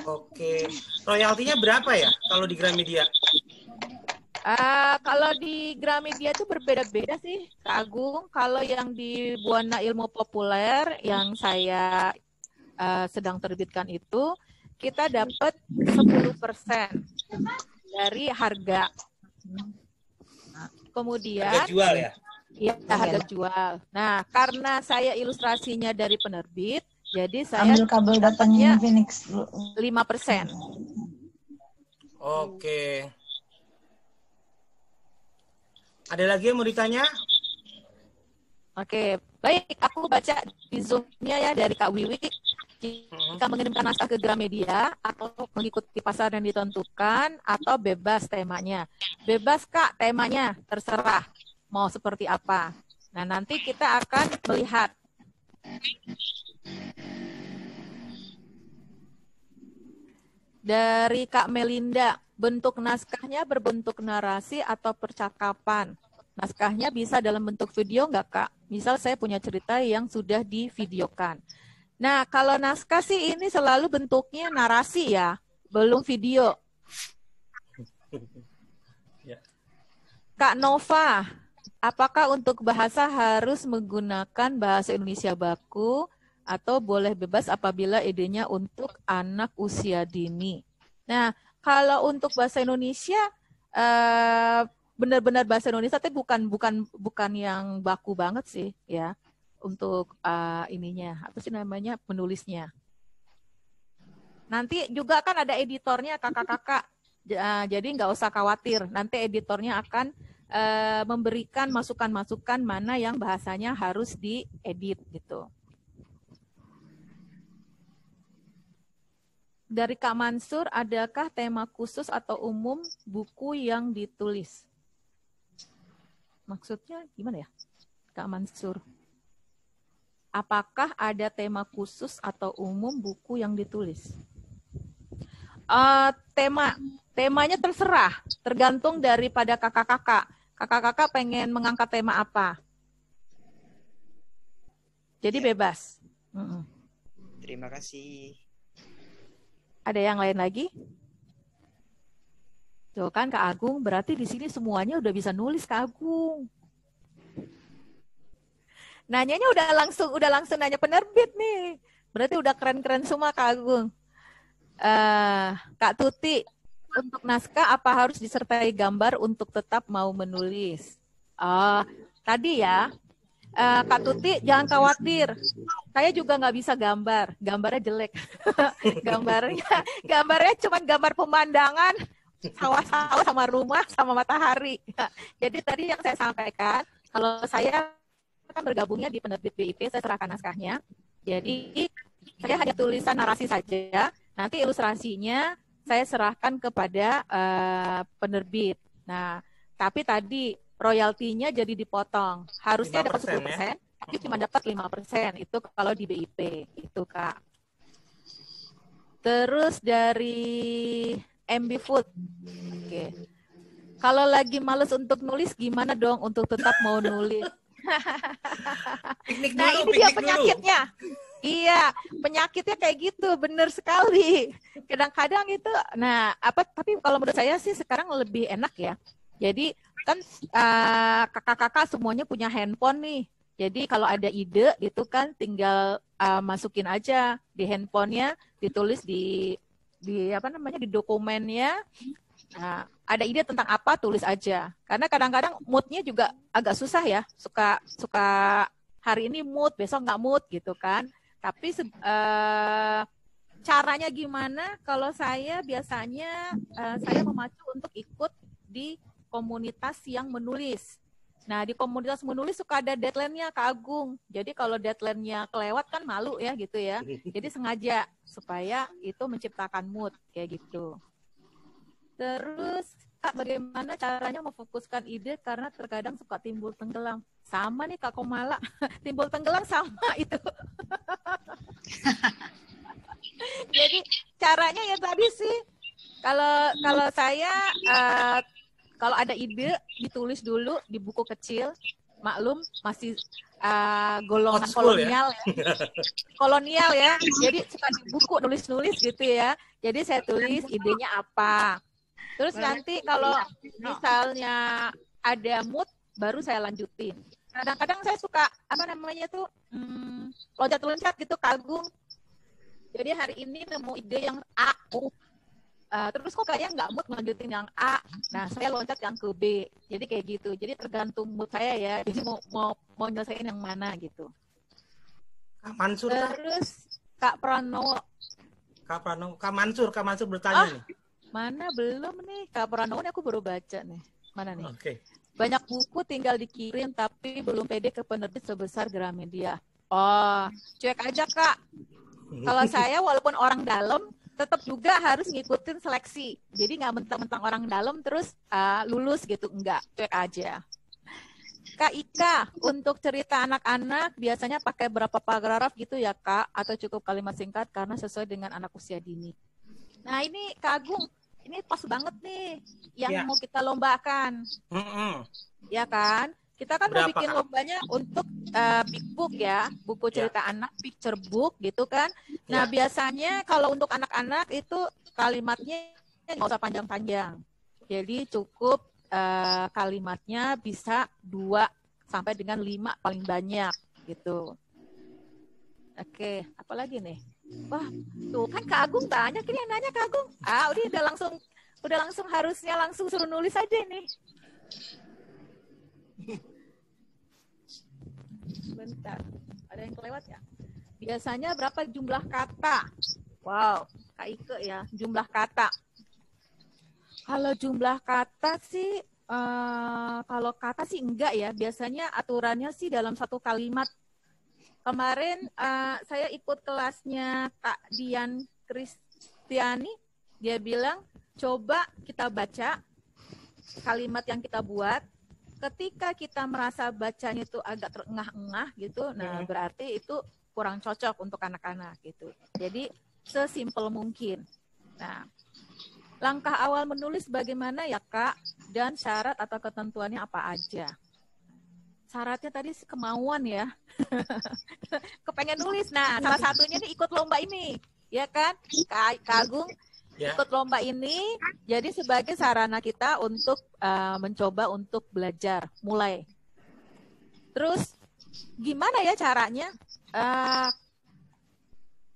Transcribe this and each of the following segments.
Oke. Royaltinya berapa ya kalau di Gramedia? Kalau di Gramedia itu berbeda-beda sih, Kak Agung. Kalau yang di Buana Ilmu Populer yang saya sedang terbitkan itu, kita dapat 10% dari harga. Kemudian Harga jual ya? Iya, harga jual. Nah, karena saya ilustrasinya dari penerbit, jadi saya ambil kabel datanya Phoenix 5%. Oke. Ada lagi yang mau ditanya? Oke, baik. Aku baca di Zoom-nya ya dari Kak Wiwi. Jika mengirimkan naskah ke Gramedia atau mengikuti pasar yang ditentukan atau bebas temanya. Bebas, Kak, temanya. Terserah mau seperti apa. Nah, nanti kita akan melihat. Dari Kak Melinda, bentuk naskahnya berbentuk narasi atau percakapan. Naskahnya bisa dalam bentuk video nggak, Kak? Misal saya punya cerita yang sudah divideokan. Nah, kalau naskah sih ini selalu bentuknya narasi ya, belum video. Kak Nova, apakah untuk bahasa harus menggunakan bahasa Indonesia baku atau boleh bebas apabila idenya untuk anak usia dini? Nah, kalau untuk bahasa Indonesia benar-benar bahasa Indonesia, tapi bukan yang baku banget sih ya untuk ininya apa sih namanya penulisnya. Nanti juga kan ada editornya kakak-kakak, jadi nggak usah khawatir. Nanti editornya akan memberikan masukan-masukan mana yang bahasanya harus diedit gitu. Dari Kak Mansur, adakah tema khusus atau umum buku yang ditulis? Maksudnya gimana ya, Kak Mansur? Apakah ada tema khusus atau umum buku yang ditulis? Temanya terserah, tergantung daripada kakak-kakak. Kakak-kakak pengen mengangkat tema apa? Jadi bebas. Terima kasih. Ada yang lain lagi? Tuh kan Kak Agung, berarti di sini semuanya udah bisa nulis Kak Agung. Nanyanya udah langsung nanya penerbit nih. Berarti udah keren-keren semua Kak Agung. Kak Tuti, untuk naskah apa harus disertai gambar untuk tetap mau menulis? Tadi ya, Kak Tuti jangan khawatir. Saya juga nggak bisa gambar, gambarnya jelek. gambarnya cuma gambar pemandangan, sawah-sawah sama rumah sama matahari. Jadi tadi yang saya sampaikan, kalau saya kan bergabungnya di penerbit BIP, saya serahkan naskahnya. Jadi saya hanya tulisan narasi saja. Nanti ilustrasinya saya serahkan kepada penerbit. Nah, tapi tadi royaltinya jadi dipotong. Harusnya dapat 10%, tapi cuma dapat 5%. Itu kalau di BIP. Itu, Kak. Terus dari MB Food. Oke. Kalau lagi males untuk nulis, gimana dong untuk tetap mau nulis? Piknik dulu, nah, ini dia penyakitnya. Iya, penyakitnya kayak gitu, bener sekali. Kadang-kadang itu, tapi kalau menurut saya sih sekarang lebih enak ya. Jadi kan kakak-kakak semuanya punya handphone nih. Jadi kalau ada ide itu kan tinggal masukin aja di handphonenya, ditulis di dokumennya. Nah, ada ide tentang apa, tulis aja. Karena kadang-kadang moodnya juga agak susah ya. Suka hari ini mood, besok nggak mood gitu kan. Tapi caranya gimana? Kalau saya biasanya saya memacu untuk ikut di komunitas yang menulis. Nah, di komunitas menulis suka ada deadline-nya, Kak Agung. Jadi kalau deadline-nya kelewat kan malu ya gitu ya. Jadi sengaja supaya itu menciptakan mood kayak gitu. Terus, Kak, bagaimana caranya memfokuskan ide karena terkadang suka timbul tenggelam? Sama nih Kak Komala, timbul tenggelam sama itu. Jadi caranya ya tadi sih, kalau saya kalau ada ide ditulis dulu di buku kecil, maklum masih golongan Old school, kolonial ya. Kolonial ya. Jadi suka di buku nulis-nulis gitu ya. Jadi saya tulis idenya apa. Terus nanti kalau misalnya ada mood baru saya lanjutin. Kadang-kadang saya suka apa namanya tuh loncat-loncat gitu, kagum. Jadi hari ini nemu ide yang A, terus kok kayaknya nggak mood lanjutin yang A. Nah, saya loncat yang ke B. Jadi kayak gitu. Jadi tergantung mood saya ya. Jadi mau nyelesain yang mana gitu. Kak Mansur, Kak. Terus Kak Pranowo. Kak Mansur bertanya nih. Mana belum nih Kak Pranowo, ini aku baru baca nih. Mana nih? Oke. Banyak buku tinggal dikirim tapi belum pede ke penerbit sebesar Gramedia. Oh, cuek aja Kak. Kalau saya walaupun orang dalam, tetap juga harus ngikutin seleksi. Jadi nggak mentang-mentang orang dalam terus lulus gitu, enggak, cuek aja. Kak Ika, untuk cerita anak-anak biasanya pakai berapa paragraf gitu ya Kak? Atau cukup kalimat singkat karena sesuai dengan anak usia dini? Nah ini Kak Agung, ini pas banget nih yang mau kita lombakan. Ya kan? Kita kan mau bikin lombanya untuk big book ya, buku cerita anak, picture book gitu kan. Nah biasanya kalau untuk anak-anak itu kalimatnya nggak usah panjang-panjang. Jadi cukup kalimatnya bisa 2 sampai dengan 5 paling banyak gitu. Oke, apa lagi nih? Wah, tuh kan Kak Agung tanya, kini yang nanya Kak Agung. Udah langsung harusnya langsung suruh nulis aja nih. Bentar, ada yang kelewat ya? Biasanya berapa jumlah kata? Wow, Kak Ike ya, jumlah kata. Kalau jumlah kata sih, kalau kata sih enggak ya. Biasanya aturannya sih dalam satu kalimat. Kemarin saya ikut kelasnya Kak Dian Kristiani, dia bilang, coba kita baca kalimat yang kita buat. Ketika kita merasa bacanya itu agak terengah-engah gitu, nah berarti itu kurang cocok untuk anak-anak gitu. Jadi sesimpel mungkin. Nah, langkah awal menulis bagaimana ya Kak? Dan syarat atau ketentuannya apa aja? Syaratnya tadi kemauan ya. Kepengen nulis. Nah, salah satunya nih ikut lomba ini. Ya kan? Kak Agung ikut lomba ini jadi sebagai sarana kita untuk mencoba untuk belajar mulai. Terus gimana ya caranya?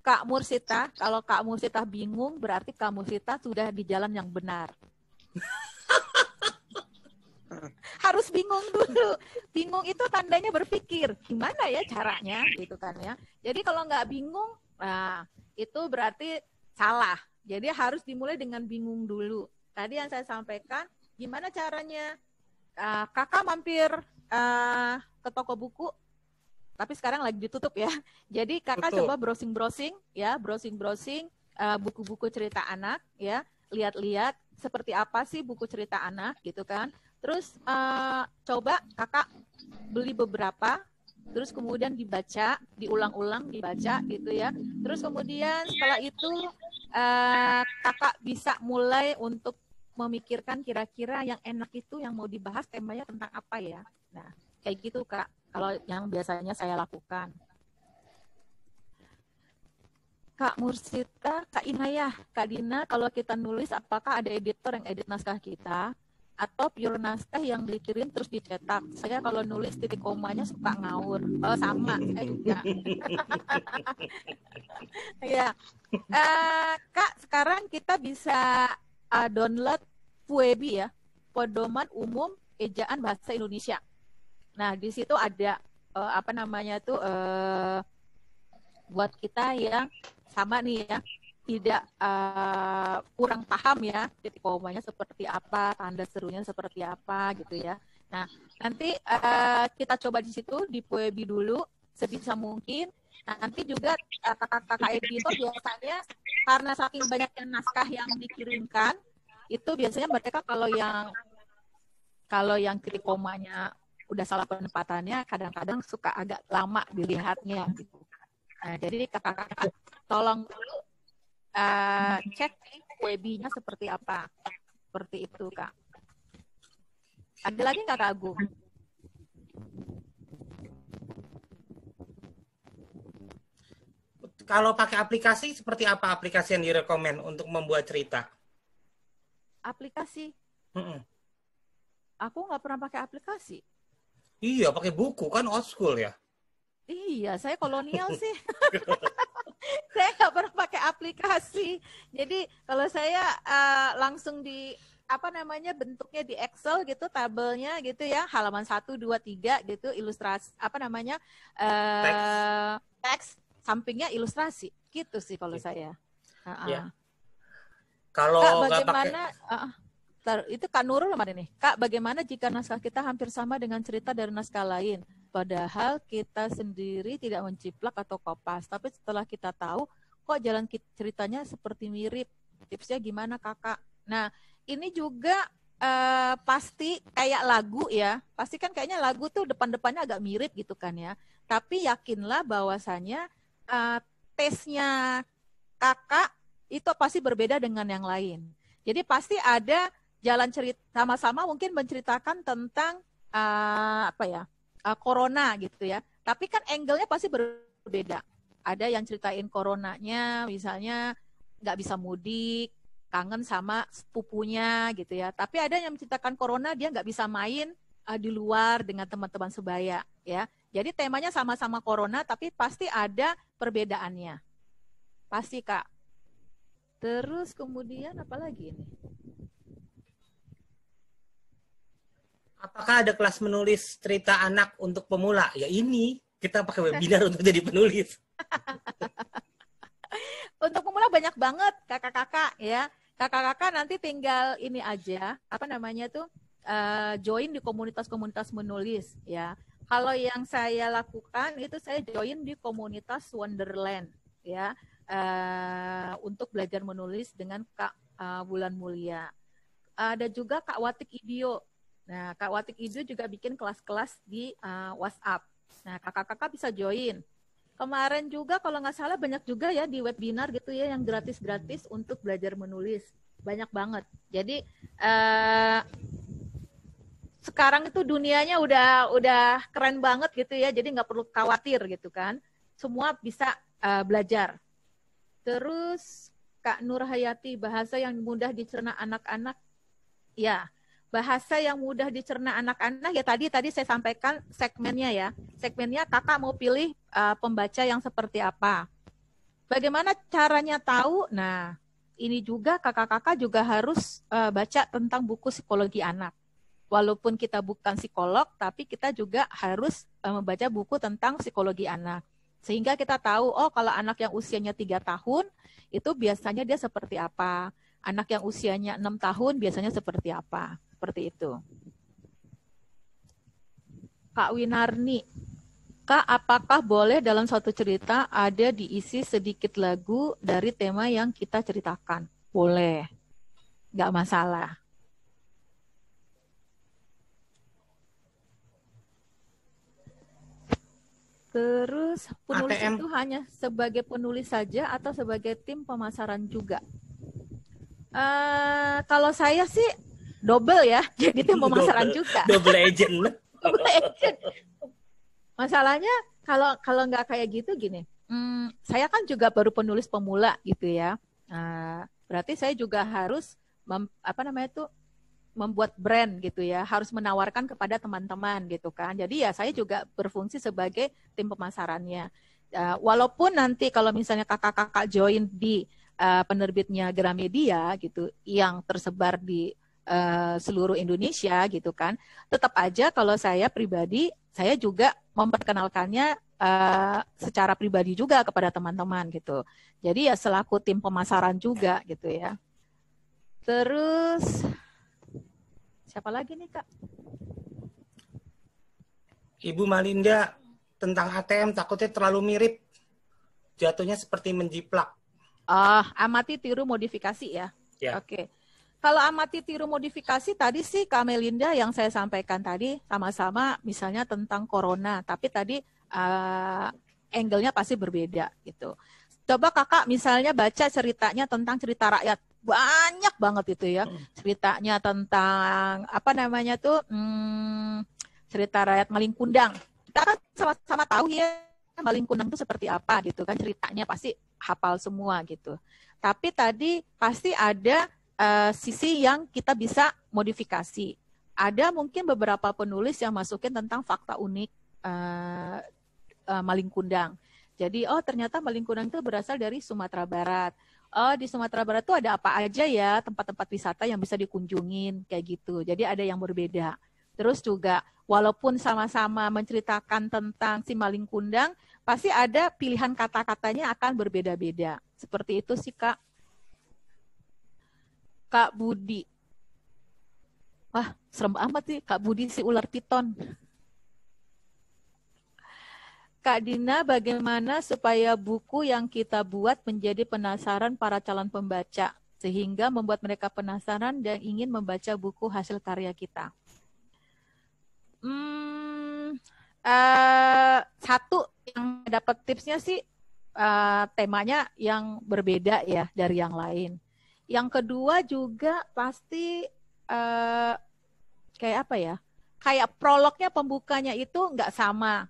Kak Mursita, kalau Kak Mursita bingung berarti Kak Mursita sudah di jalan yang benar. Harus bingung dulu. Bingung itu tandanya berpikir gimana ya caranya gitu kan ya. Jadi kalau nggak bingung, nah itu berarti salah. Jadi harus dimulai dengan bingung dulu. Tadi yang saya sampaikan, gimana caranya? Kakak mampir ke toko buku, tapi sekarang lagi ditutup ya. Jadi kakak coba browsing-browsing, ya, browsing-browsing buku-buku cerita anak, ya, lihat-lihat seperti apa sih buku cerita anak, gitu kan. Terus coba kakak beli beberapa. Terus kemudian dibaca, diulang-ulang dibaca gitu ya. Terus kemudian setelah itu kakak bisa mulai untuk memikirkan kira-kira yang enak itu yang mau dibahas temanya tentang apa ya. Nah, kayak gitu Kak, kalau yang biasanya saya lakukan. Kak Mursita, Kak Inayah, Kak Dina, kalau kita nulis apakah ada editor yang edit naskah kita? Atau pure naskah yang dikirim terus dicetak. Saya kalau nulis titik komanya suka ngawur. Oh sama, saya juga. Ya, Kak sekarang kita bisa download Puebi ya, Pedoman Umum Ejaan Bahasa Indonesia. Nah di situ ada apa namanya tuh buat kita yang sama nih ya. Tidak kurang paham ya titik komanya seperti apa, tanda serunya seperti apa gitu ya. Nah nanti kita coba di situ di Puebi dulu sebisa mungkin. Nah, nanti juga kakak-kakak editor biasanya karena saking banyaknya naskah yang dikirimkan itu biasanya mereka kalau yang titik komanya udah salah penempatannya kadang-kadang suka agak lama dilihatnya gitu. Nah, jadi kakak-kakak tolong dulu cek Puebi-nya seperti apa. Seperti itu, Kak. Ada lagi nggak, Kak Agung? kalau pakai aplikasi, seperti apa aplikasi yang direkomend untuk membuat cerita? Aplikasi, Mm-mm. aku nggak pernah pakai aplikasi. Iya, pakai buku kan old school ya. Iya, saya kolonial sih. Saya nggak pernah pakai aplikasi. Jadi kalau saya langsung di apa namanya bentuknya di Excel gitu, tabelnya gitu ya, halaman 1, 2, 3 gitu, ilustrasi apa namanya teks, sampingnya ilustrasi, gitu sih kalau saya. Ya. Kak, Kalau nggak pakai, bagaimana? Itu Kak Nurul kemarin nih. Kak, bagaimana jika naskah kita hampir sama dengan cerita dari naskah lain? Padahal kita sendiri tidak menciplak atau kopas, tapi setelah kita tahu kok jalan ceritanya seperti mirip. Tipsnya gimana, Kakak? Nah, ini juga pasti kayak lagu ya. Pasti kan kayaknya lagu tuh depan-depannya agak mirip gitu kan ya. Tapi yakinlah bahwasanya taste-nya Kakak itu pasti berbeda dengan yang lain. Jadi pasti ada jalan cerita sama-sama mungkin menceritakan tentang corona gitu ya. Tapi kan angle-nya pasti berbeda. Ada yang ceritain coronanya, misalnya nggak bisa mudik, kangen sama sepupunya gitu ya. Tapi ada yang menceritakan corona dia nggak bisa main di luar dengan teman-teman sebaya ya. Jadi temanya sama-sama corona, tapi pasti ada perbedaannya. Pasti Kak. Terus kemudian apa lagi ini? apakah ada kelas menulis cerita anak untuk pemula? Ya ini, kita pakai webinar untuk jadi penulis. Untuk pemula banyak banget kakak-kakak ya. Kakak-kakak nanti tinggal ini aja, apa namanya tuh, join di komunitas-komunitas menulis ya. Kalau yang saya lakukan itu saya join di komunitas Wonderland ya. Untuk belajar menulis dengan Kak Bulan Mulia. Ada juga Kak Watik Idio. Nah, Kak Watik Idio juga bikin kelas-kelas di WhatsApp. Nah, kakak-kakak bisa join. Kemarin juga kalau nggak salah banyak juga ya di webinar gitu ya yang gratis-gratis untuk belajar menulis. Banyak banget. Jadi sekarang itu dunianya udah keren banget gitu ya. Jadi nggak perlu khawatir gitu kan. Semua bisa belajar. Terus Kak Nur Hayati, bahasa yang mudah dicerna anak-anak. Ya, bahasa yang mudah dicerna anak-anak ya tadi saya sampaikan segmennya ya. Segmennya kakak mau pilih pembaca yang seperti apa. Bagaimana caranya tahu? Nah, ini juga kakak-kakak juga harus baca tentang buku psikologi anak. Walaupun kita bukan psikolog, tapi kita juga harus membaca buku tentang psikologi anak. Sehingga kita tahu, oh kalau anak yang usianya 3 tahun, itu biasanya dia seperti apa. Anak yang usianya 6 tahun, biasanya seperti apa. Seperti itu. Kak Winarni, Kak, apakah boleh dalam suatu cerita ada diisi sedikit lagu dari tema yang kita ceritakan? Boleh. Nggak masalah. Terus penulis ATM. itu hanya sebagai penulis saja atau sebagai tim pemasaran juga? Kalau saya sih double ya, jadi tim pemasaran juga. Double agent. Double agent. Masalahnya kalau nggak kayak gitu gini, saya kan juga baru penulis pemula gitu ya. Berarti saya juga harus membuat brand gitu ya, harus menawarkan kepada teman-teman gitu kan. Jadi ya saya juga berfungsi sebagai tim pemasarannya. Walaupun nanti kalau misalnya kakak-kakak join di penerbitnya Gramedia gitu, yang tersebar di seluruh Indonesia gitu kan, tetap aja kalau saya pribadi, saya juga memperkenalkannya secara pribadi juga kepada teman-teman gitu. Jadi ya selaku tim pemasaran juga gitu ya. Terus siapa lagi nih Kak? Ibu Malinda, tentang ATM takutnya terlalu mirip. Jatuhnya seperti menjiplak. Amati tiru modifikasi ya. Ya. Oke. Kalau amati tiru modifikasi tadi sih Kak Melinda yang saya sampaikan tadi sama-sama misalnya tentang corona, tapi tadi angle-nya pasti berbeda gitu. Coba kakak misalnya baca ceritanya tentang cerita rakyat. Banyak banget itu ya. Ceritanya tentang apa namanya tuh cerita rakyat Maling Kundang. Kita kan sama-sama tahu ya Malin Kundang itu seperti apa gitu kan, ceritanya pasti hafal semua gitu. Tapi tadi pasti ada sisi yang kita bisa modifikasi. Ada mungkin beberapa penulis yang masukin tentang fakta unik Malin Kundang. Jadi ternyata Malin Kundang itu berasal dari Sumatera Barat. Di Sumatera Barat itu ada apa aja ya tempat-tempat wisata yang bisa dikunjungin kayak gitu. Jadi ada yang berbeda. Terus juga walaupun sama-sama menceritakan tentang si Malin Kundang, pasti ada pilihan kata-katanya akan berbeda-beda. Seperti itu sih, Kak. Kak Budi. Wah, serem amat sih Kak Budi si ular piton. Kak Dina, bagaimana supaya buku yang kita buat menjadi penasaran para calon pembaca, sehingga membuat mereka penasaran dan ingin membaca buku hasil karya kita? Satu yang dapat tipsnya sih temanya yang berbeda ya dari yang lain. Yang kedua juga pasti kayak apa ya? Kayak prolognya, pembukanya itu nggak sama.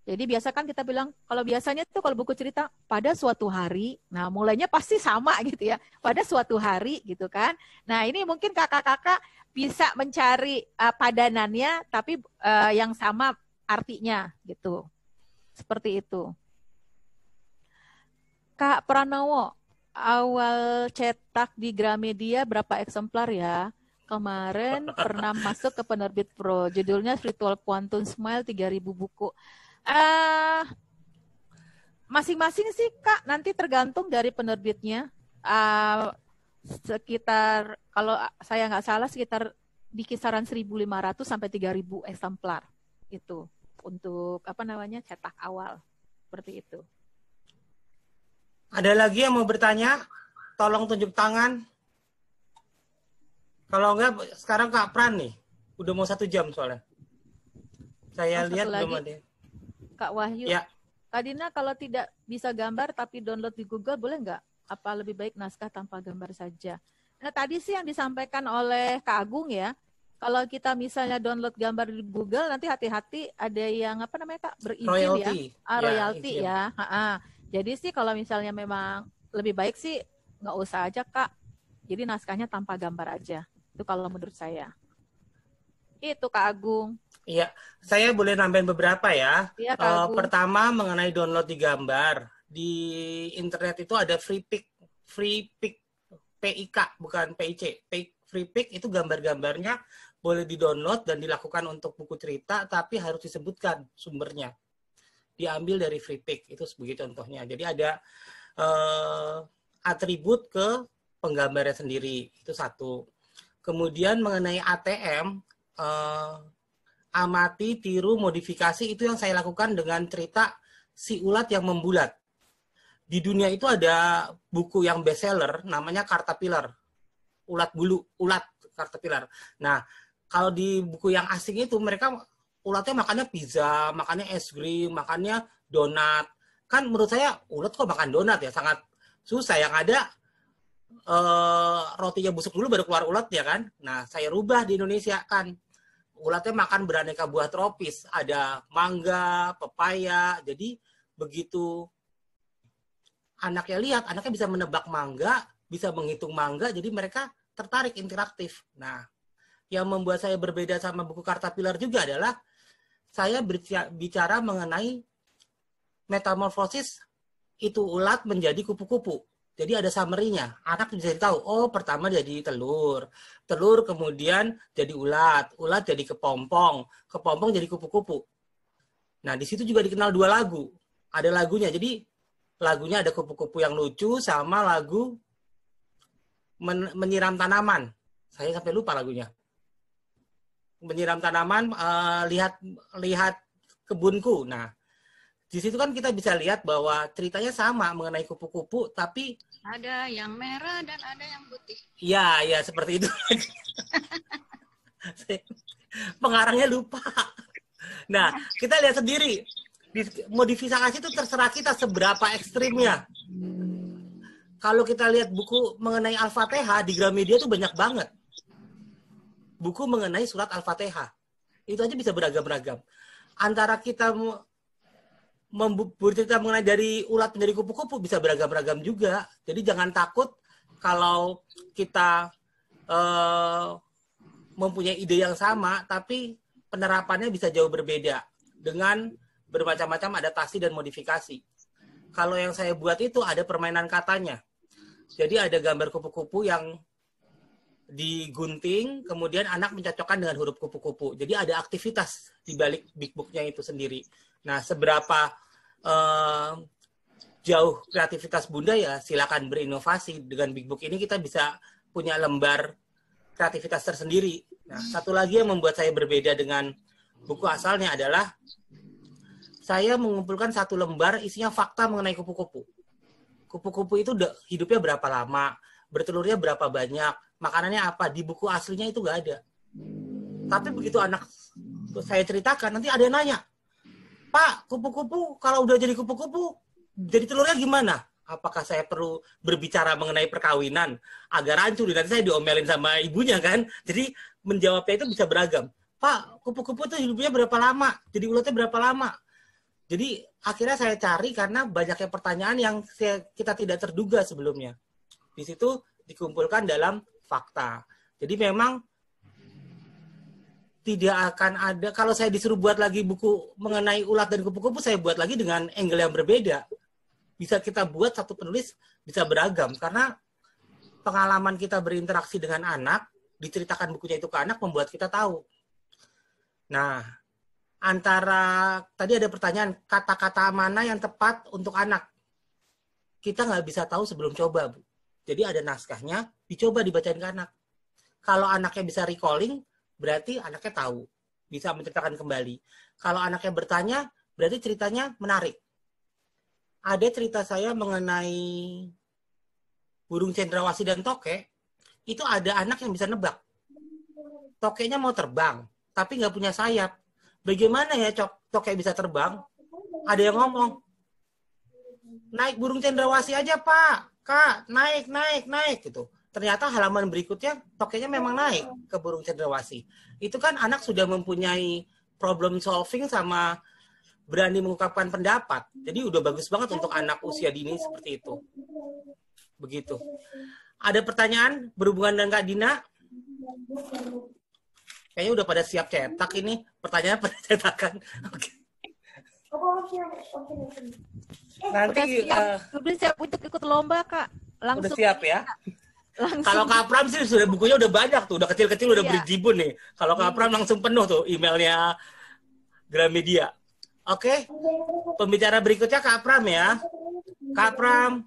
Jadi biasa kan kita bilang, kalau biasanya tuh kalau buku cerita pada suatu hari, nah mulainya pasti sama gitu ya, pada suatu hari gitu kan. Nah ini mungkin kakak-kakak bisa mencari padanannya, tapi yang sama artinya gitu. Seperti itu. Kak Pranowo, awal cetak di Gramedia berapa eksemplar ya? Kemarin pernah masuk ke penerbit Pro, judulnya Virtual Quantum Smile 3.000 buku. Masing-masing sih Kak, nanti tergantung dari penerbitnya. Sekitar, kalau saya nggak salah, sekitar di kisaran 1.500 sampai 3.000 eksemplar itu untuk cetak awal, seperti itu. Ada lagi yang mau bertanya? Tolong tunjuk tangan. Kalau enggak, sekarang Kak Pran nih, udah mau 1 jam soalnya. Saya lihat belum ada. Kak Wahyu, ya. Kak Dina, kalau tidak bisa gambar tapi download di Google boleh nggak? Apa lebih baik naskah tanpa gambar saja? Nah tadi sih yang disampaikan oleh Kak Agung ya, kalau kita misalnya download gambar di Google nanti hati-hati ada yang Kak berizin royalty. Royalty ya. Jadi sih kalau misalnya memang lebih baik sih nggak usah aja Kak. Jadi naskahnya tanpa gambar aja. Itu kalau menurut saya. Itu Kak Agung. Iya, saya boleh nambahin beberapa ya. Iya, Kak Agung. Pertama mengenai download di gambar. Di internet itu ada FreePic, PIK bukan PIC. FreePic itu gambar-gambarnya boleh di-download dan dilakukan untuk buku cerita, tapi harus disebutkan sumbernya. Diambil dari FreePic, itu sebagai contohnya. Jadi ada atribut ke penggambarnya sendiri, itu satu. Kemudian mengenai ATM, amati, tiru, modifikasi, itu yang saya lakukan dengan cerita Si Ulat yang Membulat. Di dunia itu ada buku yang bestseller, namanya Caterpillar. Ulat bulu, ulat Caterpillar. Nah, kalau di buku yang asing itu, mereka ulatnya makannya pizza, makannya es krim, makannya donat. Kan menurut saya, ulat kok makan donat ya, sangat susah. Yang ada, rotinya busuk dulu baru keluar ulat ya kan. Nah, saya rubah di Indonesia kan. Ulatnya makan beraneka buah tropis, ada mangga, pepaya. Jadi begitu anaknya lihat, anaknya bisa menebak mangga, bisa menghitung mangga, jadi mereka tertarik, interaktif. Nah, yang membuat saya berbeda sama buku Caterpillar juga adalah saya bicara mengenai metamorfosis itu ulat menjadi kupu-kupu. Jadi ada summary-nya. Anak bisa tahu, oh pertama jadi telur. Telur kemudian jadi ulat. Ulat jadi kepompong. Kepompong jadi kupu-kupu. Nah, di situ juga dikenal 2 lagu. Ada lagunya. Jadi lagunya ada kupu-kupu yang lucu sama lagu menyiram tanaman. Saya sampai lupa lagunya. Menyiram tanaman, lihat kebunku. Nah, di situ kan kita bisa lihat bahwa ceritanya sama mengenai kupu-kupu, tapi ada yang merah dan ada yang putih. Ya seperti itu. Pengarangnya lupa. Nah, kita lihat sendiri. Modifikasi itu terserah kita seberapa ekstrimnya. Kalau kita lihat buku mengenai Al-Fatihah di Gramedia itu banyak banget. Buku mengenai surat Al-Fatihah. Itu aja bisa beragam-ragam. Antara kita bercerita mengenai dari ulat menjadi kupu-kupu bisa beragam-ragam juga. Jadi jangan takut kalau kita mempunyai ide yang sama, tapi penerapannya bisa jauh berbeda dengan bermacam-macam adaptasi dan modifikasi. Kalau yang saya buat itu ada permainan katanya. Jadi ada gambar kupu-kupu yang digunting, kemudian anak mencocokkan dengan huruf kupu-kupu. Jadi ada aktivitas di balik Big Book-nya itu sendiri. Nah, seberapa jauh kreativitas Bunda ya silakan berinovasi. Dengan Big Book ini kita bisa punya lembar kreativitas tersendiri. Nah, satu lagi yang membuat saya berbeda dengan buku asalnya adalah saya mengumpulkan satu lembar isinya fakta mengenai kupu-kupu. Kupu-kupu itu hidupnya berapa lama, bertelurnya berapa banyak, makanannya apa. Di buku aslinya itu nggak ada. Tapi begitu anak saya ceritakan, nanti ada yang nanya, Pak, kupu-kupu kalau udah jadi kupu-kupu, jadi telurnya gimana? Apakah saya perlu berbicara mengenai perkawinan agar hancur? Nanti saya diomelin sama ibunya kan. Jadi menjawabnya itu bisa beragam. Pak, kupu-kupu itu hidupnya berapa lama? Jadi ulatnya berapa lama? Jadi akhirnya saya cari karena banyaknya pertanyaan yang kita tidak terduga sebelumnya. Di situ dikumpulkan dalam fakta. Jadi memang tidak akan ada, kalau saya disuruh buat lagi buku mengenai ulat dan kupu-kupu, saya buat lagi dengan angle yang berbeda. Bisa kita buat satu penulis bisa beragam, karena pengalaman kita berinteraksi dengan anak, diceritakan bukunya itu ke anak, membuat kita tahu. Nah, antara, tadi ada pertanyaan, kata-kata mana yang tepat untuk anak? Kita nggak bisa tahu sebelum coba, Bu. Jadi ada naskahnya, dicoba dibacain ke anak. Kalau anaknya bisa recalling, berarti anaknya tahu, bisa menceritakan kembali. Kalau anaknya bertanya, berarti ceritanya menarik. Ada cerita saya mengenai burung cendrawasih dan toke, itu ada anak yang bisa nebak. Tokenya mau terbang, tapi nggak punya sayap. Bagaimana ya toke bisa terbang? Ada yang ngomong, naik burung cendrawasih aja Pak, Kak, naik, gitu. Ternyata halaman berikutnya tokenya memang naik ke burung cendrawasih. Itu kan anak sudah mempunyai problem solving sama berani mengungkapkan pendapat. Jadi udah bagus banget untuk anak usia dini seperti itu. Begitu. Ada pertanyaan berhubungan dengan Kak Dina? Kayaknya udah pada siap cetak ini. Pertanyaan pada cetakan. Oke. Nanti udah siap untuk ikut lomba, Kak. Langsung. Udah siap ya? Langsung. Kalau Kak Pram sih sudah bukunya udah banyak tuh, udah kecil-kecil udah berjibun nih. Kalau Kak Pram langsung penuh tuh emailnya Gramedia. Oke, pembicara berikutnya Kak Pram ya. Kak Pram,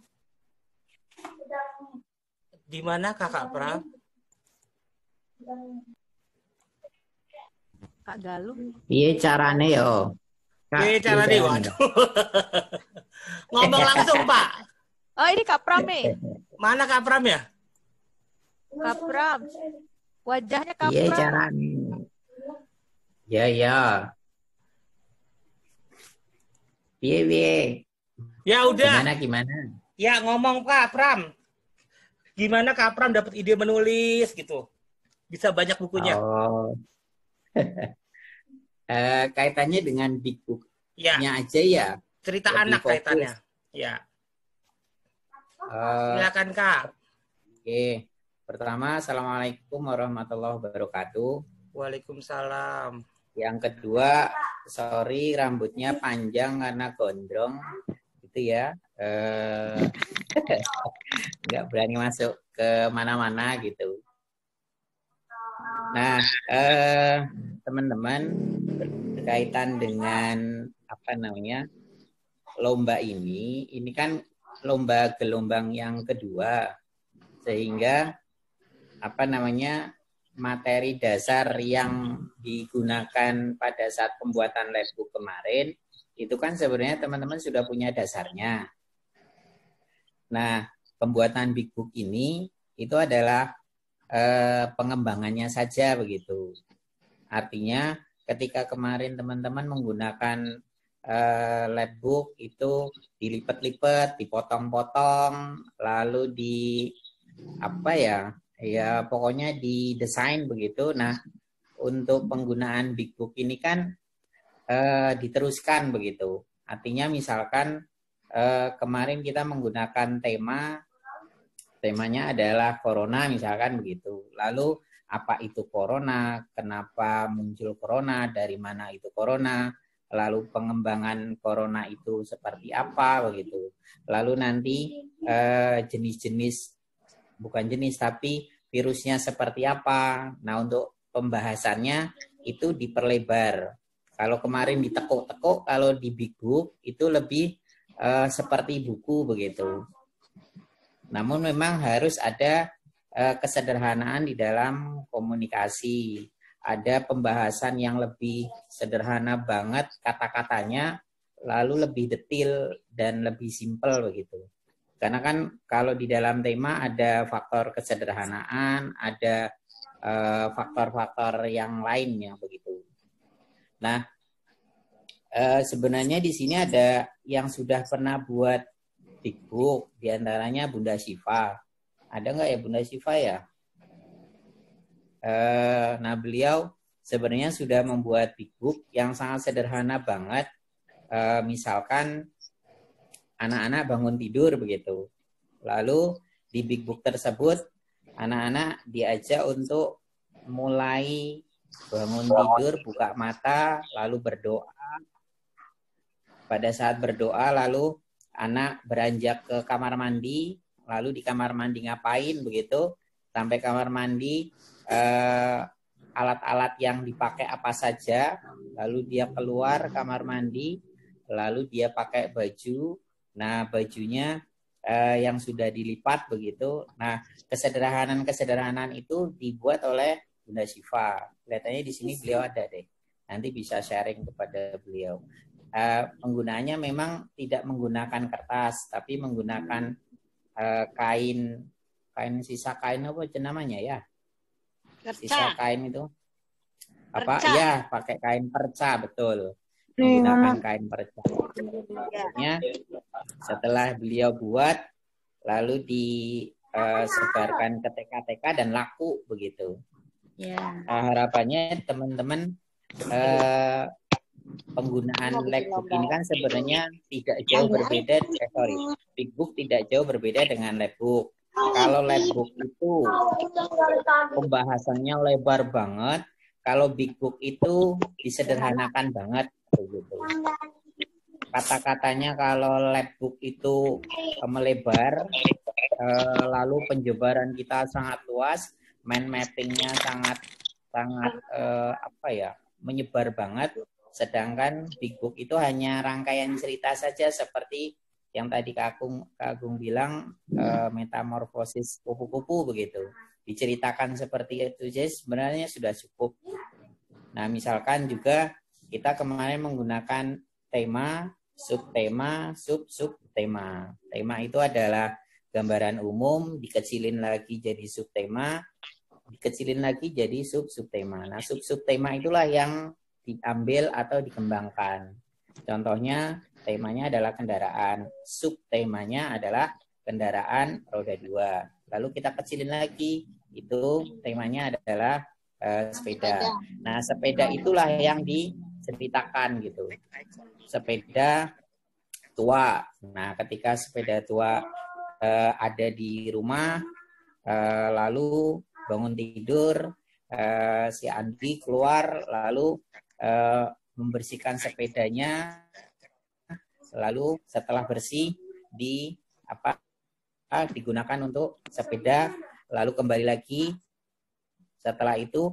di mana Kak Pram? Kak Galuh. Iya carane yo. Iya carane, waduh. Ngomong langsung Pak. Oh ini Kak Pram nih. Mana Kak Pram ya? Kak Pram. Wajahnya Kak Iya Pram. carane. Ya. Piye. Ya udah. Gimana? Ya ngomong Kak Pram. Gimana Kak Pram dapat ide menulis gitu? Bisa banyak bukunya. Oh. Kaitannya dengan Big Book-nya Ya. aja ya. Cerita Lebih anak fokus. kaitannya. Ya. Silakan Kak. Oke. Pertama, Assalamualaikum warahmatullahi wabarakatuh. Waalaikumsalam. Yang kedua, sorry rambutnya panjang karena gondrong gitu ya. Nggak berani masuk ke mana-mana gitu. Nah, teman-teman, berkaitan dengan lomba ini kan lomba gelombang yang kedua, sehingga materi dasar yang digunakan pada saat pembuatan labbook kemarin itu kan sebenarnya teman-teman sudah punya dasarnya. Nah, pembuatan Big Book ini itu adalah pengembangannya saja begitu. Artinya ketika kemarin teman-teman menggunakan labbook itu dilipat-lipat, dipotong-potong, lalu pokoknya didesain begitu. Nah, untuk penggunaan Big Book ini kan diteruskan begitu. Artinya misalkan kemarin kita menggunakan temanya adalah corona misalkan begitu. Lalu apa itu corona, kenapa muncul corona, dari mana itu corona, lalu pengembangan corona itu seperti apa begitu. Lalu nanti jenis-jenis, bukan jenis tapi virusnya seperti apa. Nah untuk pembahasannya itu diperlebar. Kalau kemarin ditekuk-tekuk, kalau di Big Book itu lebih seperti buku begitu. Namun memang harus ada kesederhanaan di dalam komunikasi. Ada pembahasan yang lebih sederhana banget kata-katanya, lalu lebih detail dan lebih simpel begitu. Karena kan kalau di dalam tema ada faktor kesederhanaan, ada faktor-faktor yang lainnya begitu. Nah, sebenarnya di sini ada yang sudah pernah buat Big Book, diantaranya Bunda Syifa. Ada nggak ya Bunda Syifa ya? Nah beliau sebenarnya sudah membuat Big Book yang sangat sederhana banget. Misalkan anak-anak bangun tidur begitu. Lalu di Big Book tersebut anak-anak diajak untuk mulai bangun tidur, buka mata, lalu berdoa. Pada saat berdoa lalu anak beranjak ke kamar mandi, lalu di kamar mandi ngapain begitu, sampai kamar mandi alat-alat yang dipakai apa saja, lalu dia keluar kamar mandi, lalu dia pakai baju, nah bajunya yang sudah dilipat begitu. Nah kesederhanaan itu dibuat oleh Bunda Syifa. Kelihatannya di sini beliau ada deh, nanti bisa sharing kepada beliau. Penggunaannya memang tidak menggunakan kertas, tapi menggunakan kain sisa kain apa namanya ya? Sisa kain itu apa? Perca. Ya, pakai kain perca, betul. Menggunakan kain perca. Setelah beliau buat, lalu disebarkan ke TK-TK dan laku begitu. Harapannya teman-teman penggunaan Labbook ini kan sebenarnya tidak jauh berbeda. Big Book tidak jauh berbeda dengan Labbook. Kalau Labbook itu pembahasannya lebar banget, kalau Big Book itu disederhanakan banget begitu. Kata-katanya kalau Labbook itu melebar, lalu penjebaran kita sangat luas, mind mappingnya sangat menyebar banget. Sedangkan Big Book itu hanya rangkaian cerita saja seperti yang tadi Kak Agung bilang, metamorfosis kupu-kupu begitu. Diceritakan seperti itu saja sebenarnya sudah cukup. Nah, misalkan juga kita kemarin menggunakan tema, subtema, sub-subtema. Tema itu adalah gambaran umum, dikecilin lagi jadi subtema, dikecilin lagi jadi sub-subtema. Nah, sub-subtema itulah yang diambil atau dikembangkan. Contohnya temanya adalah kendaraan, subtemanya adalah kendaraan roda 2. Lalu kita kecilin lagi, itu temanya adalah sepeda. Nah, sepeda itulah yang diceritakan gitu. Sepeda tua. Nah, ketika sepeda tua ada di rumah, lalu bangun tidur, si Andi keluar lalu membersihkan sepedanya, lalu setelah bersih digunakan untuk sepeda, lalu kembali lagi setelah itu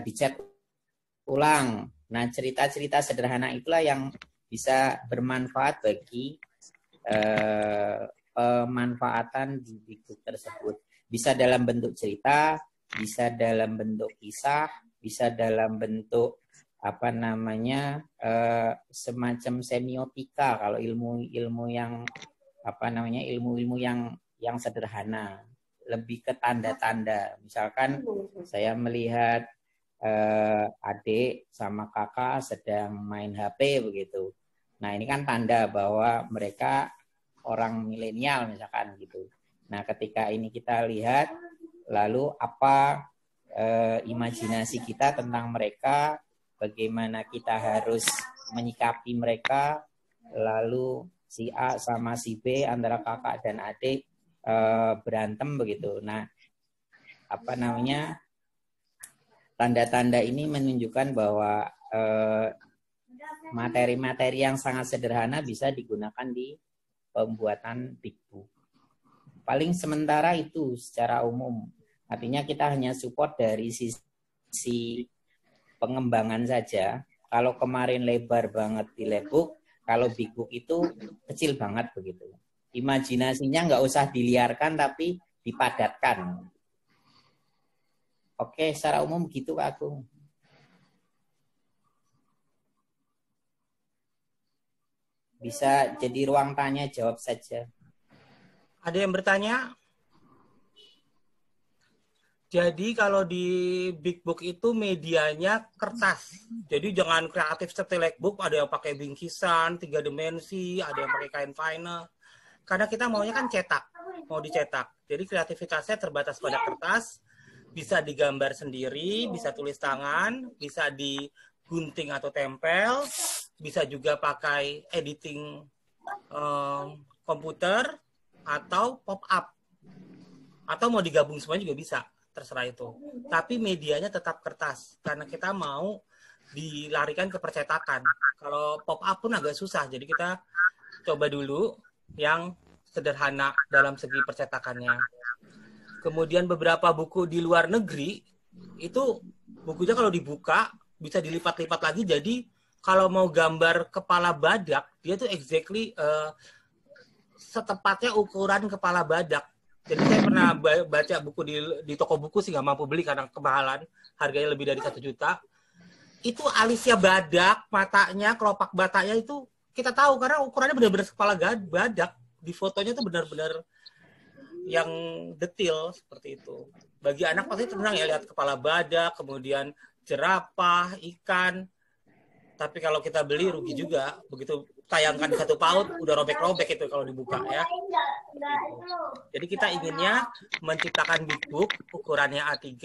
dicat ulang. Nah, cerita-cerita sederhana itulah yang bisa bermanfaat bagi pemanfaatan di buku tersebut. Bisa dalam bentuk cerita, bisa dalam bentuk kisah, bisa dalam bentuk semacam semiotika kalau ilmu yang ilmu yang sederhana, lebih ke tanda-tanda. Misalkan saya melihat adik sama kakak sedang main HP begitu. Nah, ini kan tanda bahwa mereka orang milenial misalkan gitu. Nah, ketika ini kita lihat lalu apa imajinasi kita tentang mereka, bagaimana kita harus menyikapi mereka, lalu si A sama si B antara kakak dan adik berantem begitu. Nah, apa namanya, tanda-tanda ini menunjukkan bahwa materi-materi yang sangat sederhana bisa digunakan di pembuatan big book. Paling sementara itu secara umum. Artinya kita hanya support dari sisi pengembangan saja. Kalau kemarin lebar banget di labbook, kalau big book itu kecil banget begitu. Imajinasinya nggak usah diliarkan tapi dipadatkan. Oke, secara umum gitu Kak Agung. Bisa jadi ruang tanya jawab saja. Ada yang bertanya? Jadi kalau di big book itu medianya kertas. Jadi jangan kreatif seperti Lexbook, ada yang pakai bingkisan, 3 dimensi, ada yang pakai kain vinyl. Karena kita maunya kan cetak, mau dicetak. Jadi kreativitasnya terbatas pada kertas, bisa digambar sendiri, bisa tulis tangan, bisa digunting atau tempel, bisa juga pakai editing komputer, atau pop-up. Atau mau digabung semuanya juga bisa. Terserah itu. Tapi medianya tetap kertas karena kita mau dilarikan ke percetakan. Kalau pop-up pun agak susah, jadi kita coba dulu yang sederhana dalam segi percetakannya. Kemudian beberapa buku di luar negeri itu bukunya kalau dibuka bisa dilipat-lipat lagi, jadi kalau mau gambar kepala badak dia tuh exactly setepatnya ukuran kepala badak. Jadi saya pernah baca buku di toko buku sih, nggak mampu beli karena kemahalan, harganya lebih dari 1 juta. Itu alisnya badak, matanya, kelopak batanya itu kita tahu karena ukurannya benar-benar kepala badak. Di fotonya tuh benar-benar yang detail seperti itu. Bagi anak pasti tenang ya lihat kepala badak, kemudian jerapah, ikan. Tapi kalau kita beli rugi juga. Begitu tayangkan 1 paut, udah robek-robek itu kalau dibuka ya. Jadi kita inginnya menciptakan big book ukurannya A3,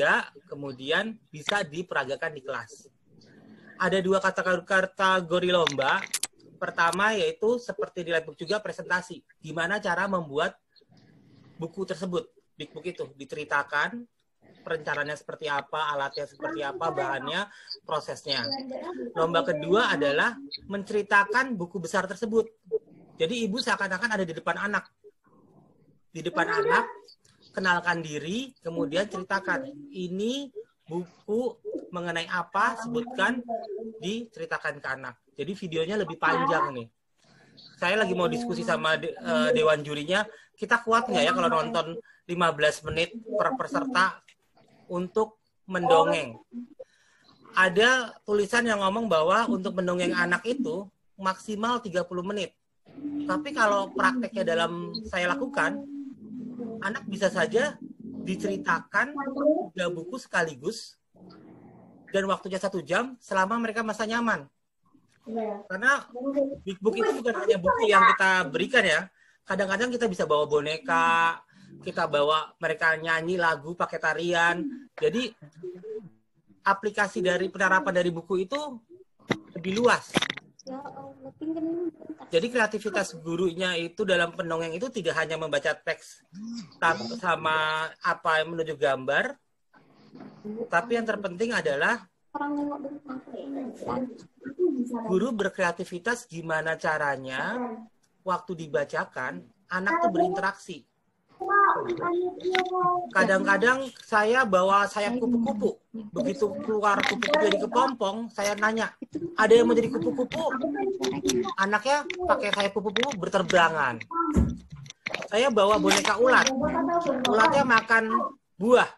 kemudian bisa diperagakan di kelas. Ada 2 kategori lomba. Pertama yaitu seperti di Lexbook juga presentasi. Gimana cara membuat buku tersebut, big book itu diceritakan, perencanaannya seperti apa, alatnya seperti apa, bahannya, prosesnya. Lomba kedua adalah menceritakan buku besar tersebut. Jadi ibu seakan-akan ada di depan anak. Di depan anak, kenalkan diri, kemudian ceritakan. Ini buku mengenai apa, sebutkan, diceritakan ke anak. Jadi videonya lebih panjang nih. Saya lagi mau diskusi sama dewan jurinya, kita kuat nggak ya kalau nonton 15 menit per peserta untuk mendongeng. Ada tulisan yang ngomong bahwa untuk mendongeng anak itu maksimal 30 menit. Tapi kalau prakteknya dalam saya lakukan, anak bisa saja diceritakan 3 buku sekaligus dan waktunya 1 jam selama mereka masa nyaman. Karena big book itu bukan hanya buku yang kita berikan ya. Kadang-kadang kita bisa bawa boneka, kita bawa mereka nyanyi lagu pakai tarian. Jadi aplikasi dari penerapan dari buku itu lebih luas. Jadi kreativitas gurunya itu dalam pendongeng itu tidak hanya membaca teks sama apa yang menuju gambar, tapi yang terpenting adalah guru berkreativitas gimana caranya waktu dibacakan anak tuh berinteraksi. Kadang-kadang saya bawa sayap kupu-kupu. Begitu keluar kupu-kupu jadi kepompong, saya nanya, ada yang mau jadi kupu-kupu? Anaknya pakai sayap kupu-kupu berterbangan. Saya bawa boneka ulat. Ulatnya makan buah.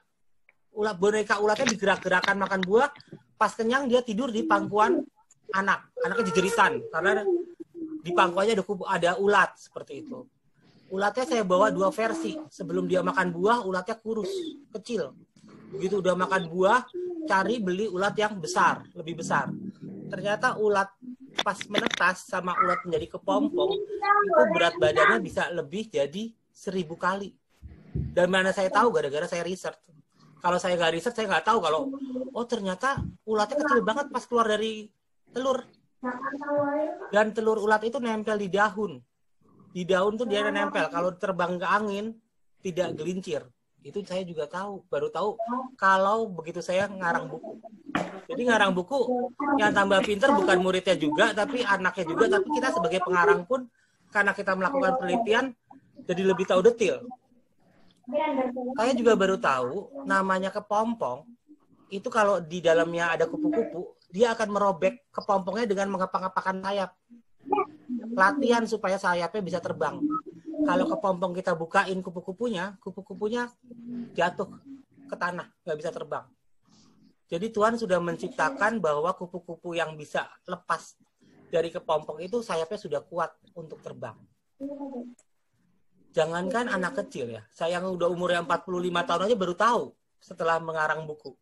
Boneka ulatnya digerak-gerakan makan buah. Pas kenyang dia tidur di pangkuan anak. Anaknya dijeritan karena di pangkuannya ada ulat seperti itu. Ulatnya saya bawa 2 versi. Sebelum dia makan buah, ulatnya kurus, kecil. Begitu udah makan buah, cari beli ulat yang besar, lebih besar. Ternyata ulat pas menetas sama ulat menjadi kepompong, itu berat badannya bisa lebih jadi 1000 kali. Dan mana saya tahu gara-gara saya research. Kalau saya nggak research, saya nggak tahu kalau, oh ternyata ulatnya kecil banget pas keluar dari telur. Dan telur ulat itu nempel di daun. Di daun tuh dia ada nempel. Kalau terbang ke angin, tidak gelincir. Itu saya juga tahu. Baru tahu kalau begitu saya ngarang buku. Jadi ngarang buku, yang tambah pinter bukan muridnya juga, tapi anaknya juga. Tapi kita sebagai pengarang pun, karena kita melakukan penelitian, jadi lebih tahu detail. Saya juga baru tahu, namanya kepompong, itu kalau di dalamnya ada kupu-kupu, dia akan merobek kepompongnya dengan mengepang-epangkan sayap. Latihan supaya sayapnya bisa terbang. Kalau kepompong kita bukain kupu-kupunya jatuh ke tanah, nggak bisa terbang. Jadi Tuhan sudah menciptakan bahwa kupu-kupu yang bisa lepas dari kepompong itu sayapnya sudah kuat untuk terbang. Jangankan anak kecil ya, saya yang udah umurnya 45 tahun aja baru tahu setelah mengarang buku.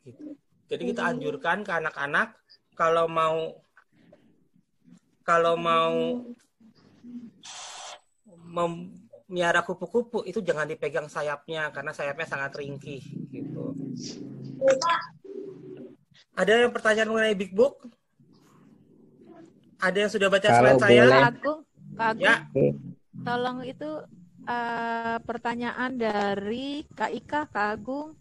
Gitu. Jadi kita anjurkan ke anak-anak kalau mau miara kupu-kupu itu jangan dipegang sayapnya karena sayapnya sangat ringkih gitu. Ada yang pertanyaan mengenai Big Book? Ada yang sudah baca slide saya? Kak Agung, Ya. tolong itu pertanyaan dari Kak Ika, Kak Agung.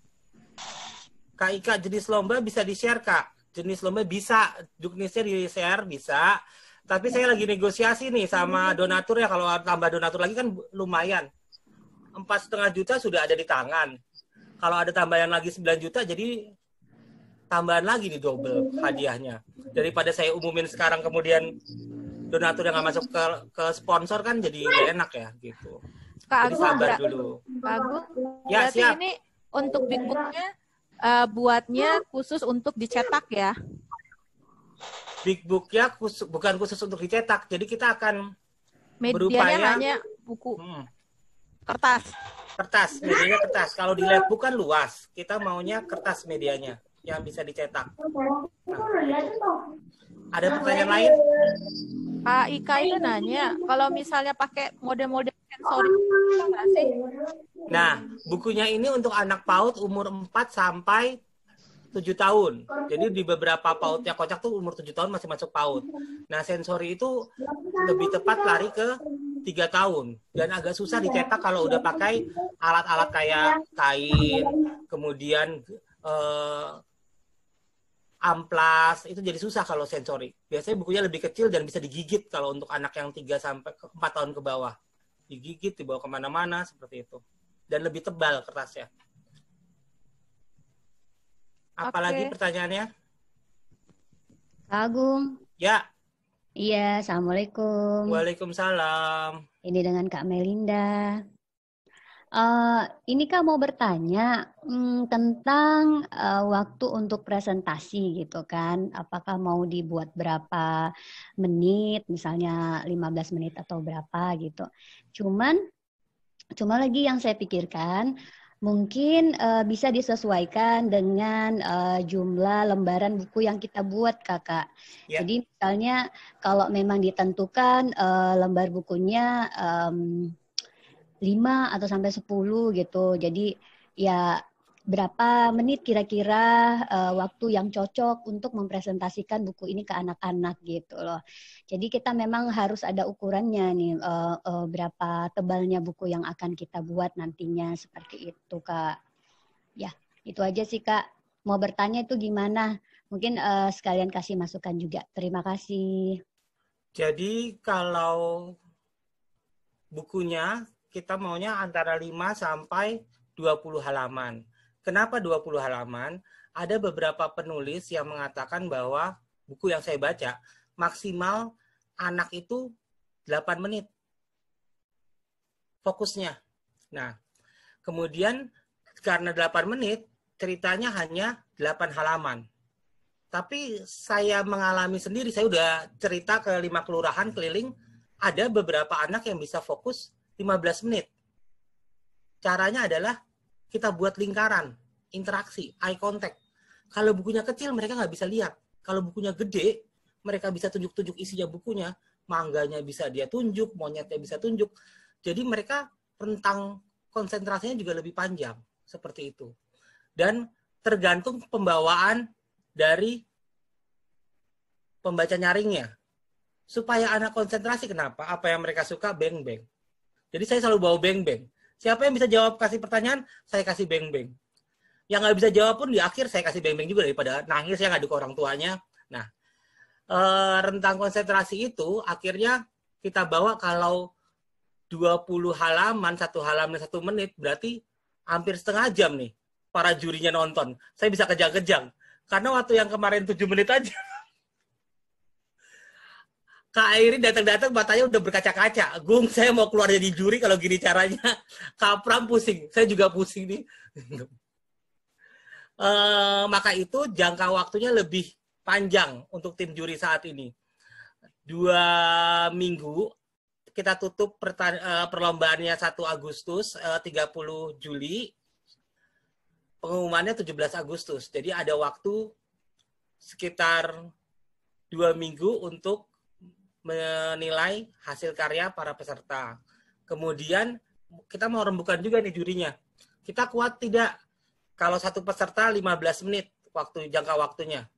Kak Ika, jenis lomba bisa di-share, Kak. Jenis lomba bisa, juknisnya di-share, bisa. Tapi saya lagi negosiasi nih sama donatur ya, kalau tambah donatur lagi kan lumayan. 4,5 juta sudah ada di tangan. Kalau ada tambahan lagi 9 juta, jadi tambahan lagi nih double hadiahnya. Daripada saya umumin sekarang kemudian donatur yang nggak masuk ke sponsor kan jadi nggak enak ya gitu. Kak Jadi Agung, sabar dulu. Kak Agung, Ya, berarti siap. ini untuk Big Book-nya buatnya khusus untuk dicetak ya? Big Book ya bukan khusus untuk dicetak. Jadi kita akan Medianya berupaya hanya buku kertas. kertas, medianya kertas. Kalau di lab book kan luas. Kita maunya kertas medianya yang bisa dicetak. Nah, ada pertanyaan lain? Kak Ika itu nanya, kalau misalnya pakai mode-mode sensori, bisa nggak sih? Nah, bukunya ini untuk anak PAUD umur 4 sampai 7 tahun. Jadi di beberapa PAUD yang kocak tuh umur 7 tahun masih masuk PAUD. Nah, sensori itu lebih tepat lari ke 3 tahun. Dan agak susah dicetak kalau udah pakai alat-alat kayak kain, kemudian amplas, itu jadi susah kalau sensori. Biasanya bukunya lebih kecil dan bisa digigit kalau untuk anak yang 3 sampai 4 tahun ke bawah. Digigit, dibawa kemana-mana, seperti itu. Dan lebih tebal kertasnya. Apalagi pertanyaannya? Kak Agung. Ya. Iya, Assalamualaikum. Waalaikumsalam. Ini dengan Kak Melinda. Ini Kak mau bertanya tentang waktu untuk presentasi gitu kan. Apakah mau dibuat berapa menit, misalnya 15 menit atau berapa gitu. Cuma lagi yang saya pikirkan, mungkin bisa disesuaikan dengan jumlah lembaran buku yang kita buat, Kakak. Ya. Jadi misalnya kalau memang ditentukan lembar bukunya 5 atau sampai 10 gitu. Jadi ya berapa menit kira-kira waktu yang cocok untuk mempresentasikan buku ini ke anak-anak gitu loh. Jadi kita memang harus ada ukurannya nih, berapa tebalnya buku yang akan kita buat nantinya, seperti itu Kak. Ya, itu aja sih Kak. Mau bertanya itu gimana? Mungkin sekalian kasih masukan juga. Terima kasih. Jadi kalau bukunya kita maunya antara 5 sampai 20 halaman. Kenapa 20 halaman? Ada beberapa penulis yang mengatakan bahwa buku yang saya baca, maksimal anak itu 8 menit fokusnya. Nah, kemudian karena 8 menit, ceritanya hanya 8 halaman. Tapi saya mengalami sendiri, saya udah cerita ke 5 kelurahan keliling, ada beberapa anak yang bisa fokus 15 menit. Caranya adalah kita buat lingkaran, interaksi, eye contact. Kalau bukunya kecil, mereka nggak bisa lihat. Kalau bukunya gede, mereka bisa tunjuk-tunjuk isinya bukunya. Mangganya bisa dia tunjuk, monyetnya bisa tunjuk. Jadi mereka rentang konsentrasinya juga lebih panjang. Seperti itu. Dan tergantung pembawaan dari pembaca nyaringnya. Supaya anak konsentrasi, kenapa? Apa yang mereka suka, beng-beng. Jadi saya selalu bawa beng-beng. Siapa yang bisa jawab kasih pertanyaan, saya kasih beng-beng. Yang nggak bisa jawab pun di akhir saya kasih beng-beng juga, daripada nangis ya ngadu ke orang tuanya. Nah, rentang konsentrasi itu akhirnya kita bawa kalau 20 halaman, 1 halaman 1 menit, berarti hampir setengah jam nih para jurinya nonton. Saya bisa kejang-kejang. Karena waktu yang kemarin 7 menit aja, Kak Airin datang-datang matanya udah berkaca-kaca. Gung, saya mau keluar jadi juri kalau gini caranya. Kak Pram pusing, saya juga pusing nih. Maka itu jangka waktunya lebih panjang untuk tim juri saat ini. 2 minggu, kita tutup perlombaannya 1 Agustus, 30 Juli. Pengumumannya 17 Agustus. Jadi ada waktu sekitar 2 minggu untuk menilai hasil karya para peserta. Kemudian kita mau rembukan juga nih jurinya. Kita kuat tidak kalau satu peserta 15 menit jangka waktunya.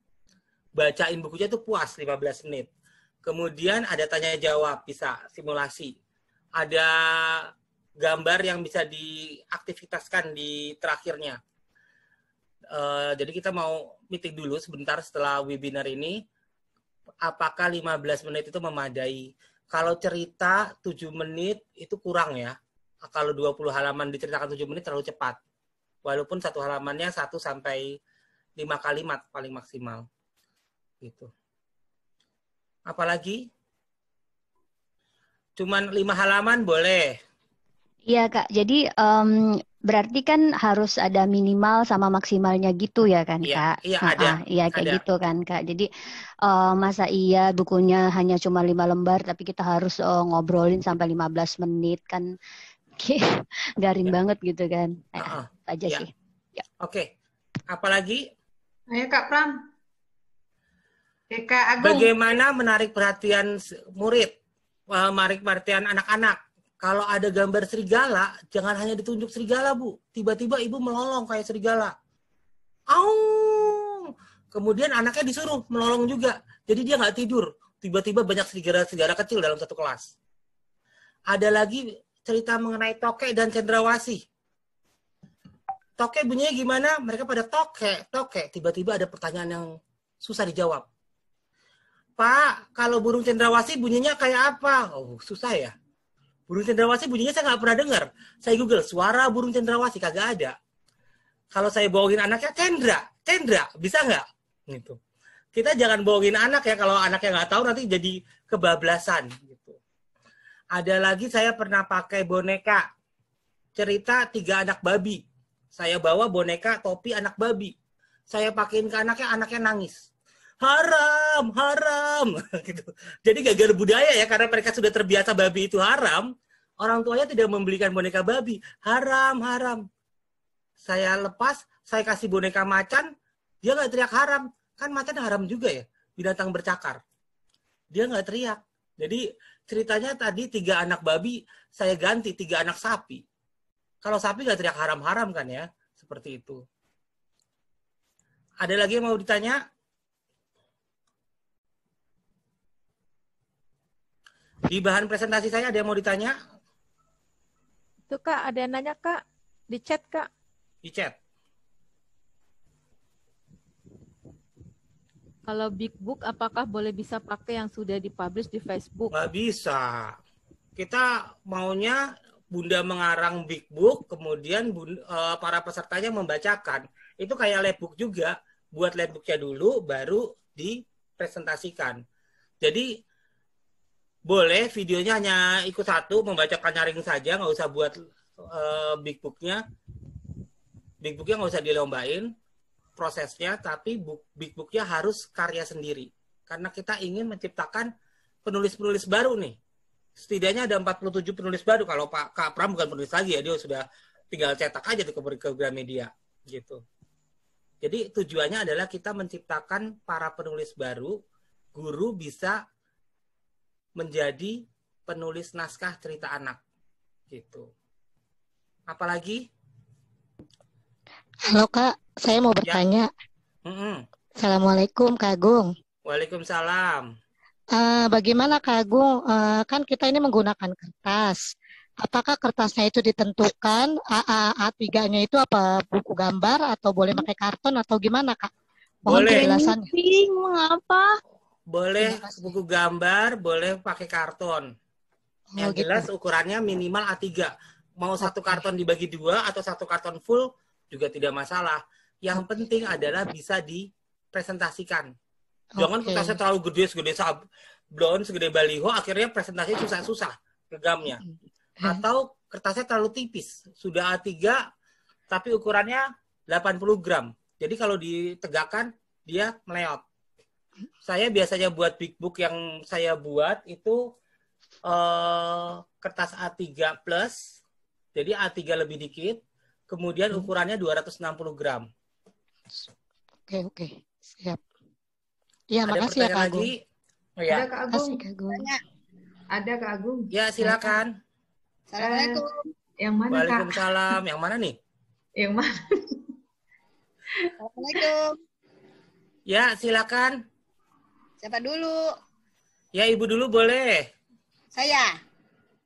Bacain bukunya itu puas 15 menit. Kemudian ada tanya jawab, bisa simulasi. Ada gambar yang bisa diaktivitaskan di terakhirnya. Jadi kita mau meeting dulu sebentar setelah webinar ini. Apakah 15 menit itu memadai? Kalau cerita 7 menit itu kurang ya. Kalau 20 halaman diceritakan 7 menit terlalu cepat. Walaupun 1 halamannya 1 sampai 5 kalimat paling maksimal. Gitu. Apalagi? Cuman 5 halaman boleh. Iya Kak, jadi berarti kan harus ada minimal sama maksimalnya gitu ya kan Kak? Iya ada. Iya kayak gitu kan Kak. Jadi masa iya bukunya hanya cuma 5 lembar tapi kita harus ngobrolin sampai 15 menit kan garing banget gitu kan. Aja sih. Ya. Oke. Apalagi? Ayo Kak Pram. Kak Agung. Bagaimana menarik perhatian murid? Menarik perhatian anak-anak. Kalau ada gambar serigala, jangan hanya ditunjuk serigala, Bu. Tiba-tiba ibu melolong kayak serigala. Aung! Kemudian anaknya disuruh melolong juga. Jadi dia nggak tidur. Tiba-tiba banyak serigala-serigala kecil dalam satu kelas. Ada lagi cerita mengenai tokek dan cendrawasih. Tokek bunyinya gimana? Mereka pada tokek. Tiba-tiba ada pertanyaan yang susah dijawab. Pak, kalau burung cendrawasih bunyinya kayak apa? Oh, susah ya. Burung cendrawasih bunyinya saya nggak pernah dengar. Saya Google, suara burung cendrawasih, kagak ada. Kalau saya bohongin anaknya, Cendra, bisa nggak? Gitu. Kita jangan bohongin anak ya, kalau anaknya nggak tahu nanti jadi kebablasan. Gitu. Ada lagi saya pernah pakai boneka, cerita 3 anak babi. Saya bawa boneka topi anak babi. Saya pakein ke anaknya nangis. Haram. Gitu. Jadi gagal budaya ya, karena mereka sudah terbiasa babi itu haram. Orang tuanya tidak membelikan boneka babi. Haram. Saya lepas, saya kasih boneka macan, dia nggak teriak haram. Kan macan haram juga ya, binatang bercakar. Dia nggak teriak. Jadi ceritanya tadi 3 anak babi, saya ganti 3 anak sapi. Kalau sapi nggak teriak haram-haram kan ya, seperti itu. Ada lagi yang mau ditanya? Di bahan presentasi saya ada yang mau ditanya? Itu Kak, ada yang nanya Kak. Di chat Kak. Di chat. Kalau Big Book, apakah boleh bisa pakai yang sudah dipublish di Facebook? Nggak bisa. Kita maunya Bunda mengarang Big Book, kemudian para pesertanya membacakan. Itu kayak labbook juga. Buat labbooknya dulu, baru dipresentasikan. Jadi, boleh videonya hanya ikut 1, membacakan nyaring saja, nggak usah buat big booknya. Big booknya nggak usah dilombain prosesnya, tapi big booknya harus karya sendiri. Karena kita ingin menciptakan penulis-penulis baru nih. Setidaknya ada 47 penulis baru. Kalau Kak Pram bukan penulis lagi ya, dia sudah tinggal cetak aja tuh ke Gramedia gitu. Jadi tujuannya adalah kita menciptakan para penulis baru, guru bisa menjadi penulis naskah cerita anak, gitu. Apalagi? Halo Kak, saya mau bertanya. Ya. Assalamualaikum Kak Agung. Waalaikumsalam. Bagaimana Kak Agung? Kan kita ini menggunakan kertas. Apakah kertasnya itu ditentukan A3-nya itu apa buku gambar atau boleh pakai karton atau gimana Kak? Mohon Boleh. penjelasannya. Mengapa? Boleh buku gambar, boleh pakai karton. Yang gitu. jelas ukurannya minimal A3. Mau satu karton dibagi 2 atau satu karton full juga tidak masalah. Yang penting adalah bisa dipresentasikan. Jangan kertasnya terlalu gede, segede sablon, segede baliho, akhirnya presentasi susah-susah gegamnya. Atau kertasnya terlalu tipis, sudah A3 tapi ukurannya 80 gram. Jadi kalau ditegakkan dia meleot. Saya biasanya buat big book yang saya buat itu kertas A3 plus, jadi A3 lebih dikit, kemudian ukurannya 260 gram. Oke, siap. Iya, Ada makasih ya Kak pertanyaan Agung. lagi? Oh, ya. Ada Kak Agung. Makasih Kak Agung. Ada Kak Agung. Ya, silakan. Assalamualaikum. Yang mana Kak? Waalaikumsalam. Yang mana nih? Yang mana? Assalamualaikum. Ya, silakan. Siapa dulu? Ya, Ibu dulu boleh. Saya.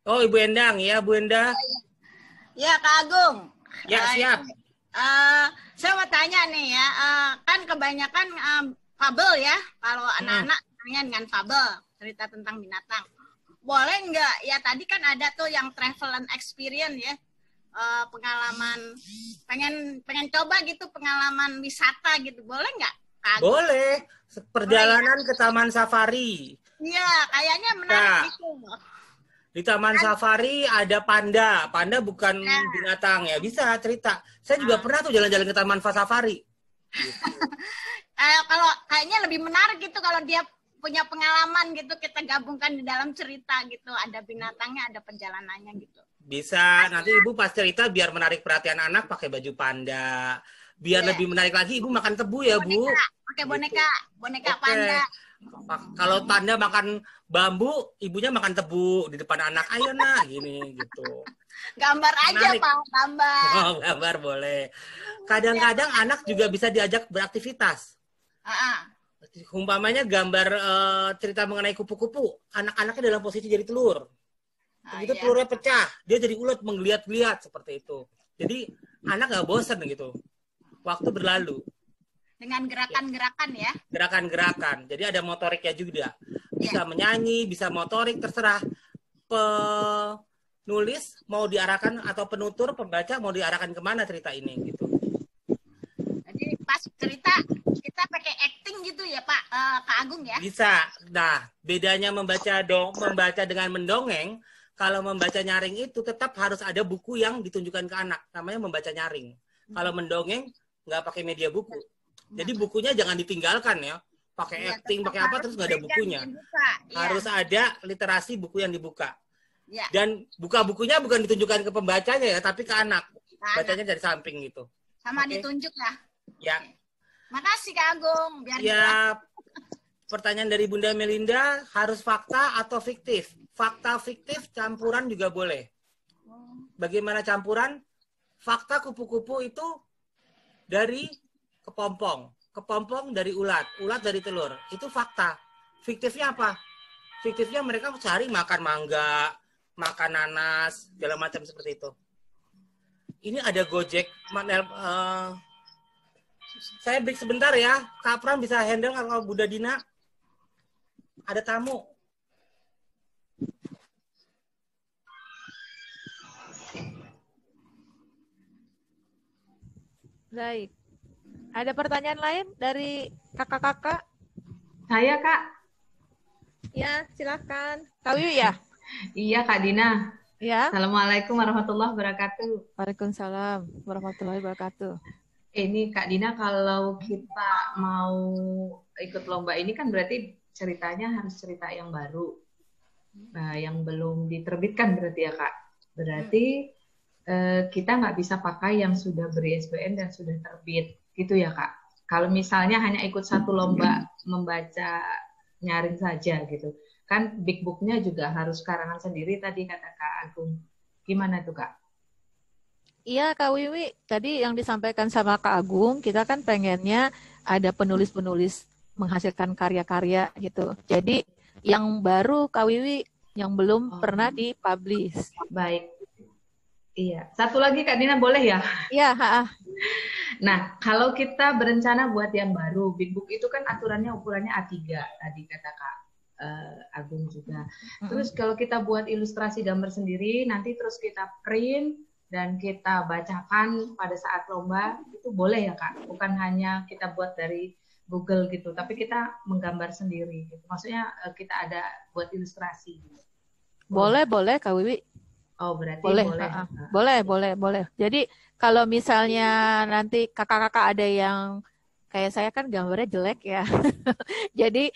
Oh, Ibu Endang ya, Bu Enda. Ya, Kak Agung. Ya, siap. Saya mau tanya nih ya, kan kebanyakan fabel ya, kalau anak-anak tanya dengan fabel, cerita tentang binatang. Boleh nggak? Ya tadi kan ada tuh yang travel and experience ya, pengalaman, pengen coba gitu pengalaman wisata gitu, boleh nggak? Kak Agung? Boleh. Perjalanan ke Taman Safari. Iya, kayaknya menarik gitu. Di Taman Safari ada panda. Panda bukan binatang ya. Bisa cerita. Saya juga pernah tuh jalan-jalan ke Taman Safari. Kalau kayaknya lebih menarik gitu kalau dia punya pengalaman gitu, kita gabungkan di dalam cerita gitu. Ada binatangnya, ada perjalanannya gitu. Bisa. Nanti Ibu pas cerita biar menarik perhatian anak pakai baju panda. Biar lebih menarik lagi Ibu makan tebu ya, Bu. Pakai boneka Oke. panda. Kalau panda makan bambu, ibunya makan tebu di depan anak. Ayo nak, gini gitu. Gambar aja Menarik. Pak, gambar. Oh, gambar boleh. Kadang-kadang anak juga bisa diajak beraktivitas. Umpamanya gambar cerita mengenai kupu-kupu. Anak-anaknya dalam posisi jadi telur. Begitu telurnya pecah, dia jadi ulet menggeliat-geliat seperti itu. Jadi anak nggak bosan gitu. Waktu berlalu. Dengan gerakan-gerakan ya. Gerakan-gerakan. Jadi ada motoriknya juga. Bisa menyanyi, bisa motorik, terserah. Penulis mau diarahkan atau penutur, pembaca mau diarahkan kemana cerita ini gitu. Jadi pas cerita kita pakai acting gitu ya Pak, Kak Agung ya. Bisa. Nah, bedanya membaca dengan mendongeng, kalau membaca nyaring itu tetap harus ada buku yang ditunjukkan ke anak. Namanya membaca nyaring. Kalau mendongeng nggak pakai media buku. Jadi bukunya jangan ditinggalkan ya. Pakai acting, pakai apa terus nggak ada bukunya. Harus ada literasi buku yang dibuka. Dan buka bukunya bukan ditunjukkan ke pembacanya ya, tapi ke anak. Bacanya dari samping gitu. Sama ditunjuk lah. Ya. Makasih Kak Agung. Biar ya. Pertanyaan dari Bunda Melinda, harus fakta atau fiktif? Fakta fiktif campuran juga boleh. Bagaimana campuran? Fakta kupu-kupu itu dari kepompong. Kepompong dari ulat. Ulat dari telur. Itu fakta. Fiktifnya apa? Fiktifnya mereka sehari makan mangga, makan nanas, segala macam seperti itu. Ini ada Gojek. Saya break sebentar ya. Kak Pram bisa handle kalau Bunda Dina. Ada tamu. Baik. Ada pertanyaan lain dari kakak-kakak? Saya, Kak. Ya, silakan. Kak Wiwi ya? Iya, Kak Dina. Ya. Assalamualaikum warahmatullahi wabarakatuh. Waalaikumsalam warahmatullahi wabarakatuh. Ini Kak Dina, kalau kita mau ikut lomba ini kan berarti ceritanya harus cerita yang baru. Nah, yang belum diterbitkan berarti ya, Kak. Berarti kita nggak bisa pakai yang sudah ber-ISBN dan sudah terbit. Gitu ya, Kak. Kalau misalnya hanya ikut satu lomba membaca nyaring saja gitu. Kan big book-nya juga harus karangan sendiri tadi kata Kak Agung. Gimana tuh, Kak? Iya, Kak Wiwi. Tadi yang disampaikan sama Kak Agung, kita kan pengennya ada penulis-penulis menghasilkan karya-karya gitu. Jadi yang baru Kak Wiwi yang belum pernah dipublish. Baik. Iya. Satu lagi Kak Dina boleh ya? Iya. Nah, kalau kita berencana buat yang baru, Big Book itu kan aturannya ukurannya A3 tadi kata Kak Agung juga. Terus kalau kita buat ilustrasi gambar sendiri, nanti terus kita print dan kita bacakan pada saat lomba, itu boleh ya Kak? Bukan hanya kita buat dari Google gitu, tapi kita menggambar sendiri gitu. Maksudnya kita ada buat ilustrasi. Boleh Kak Wiwi. Oh, berarti boleh. Jadi kalau misalnya nanti kakak-kakak ada yang kayak saya kan gambarnya jelek ya. Jadi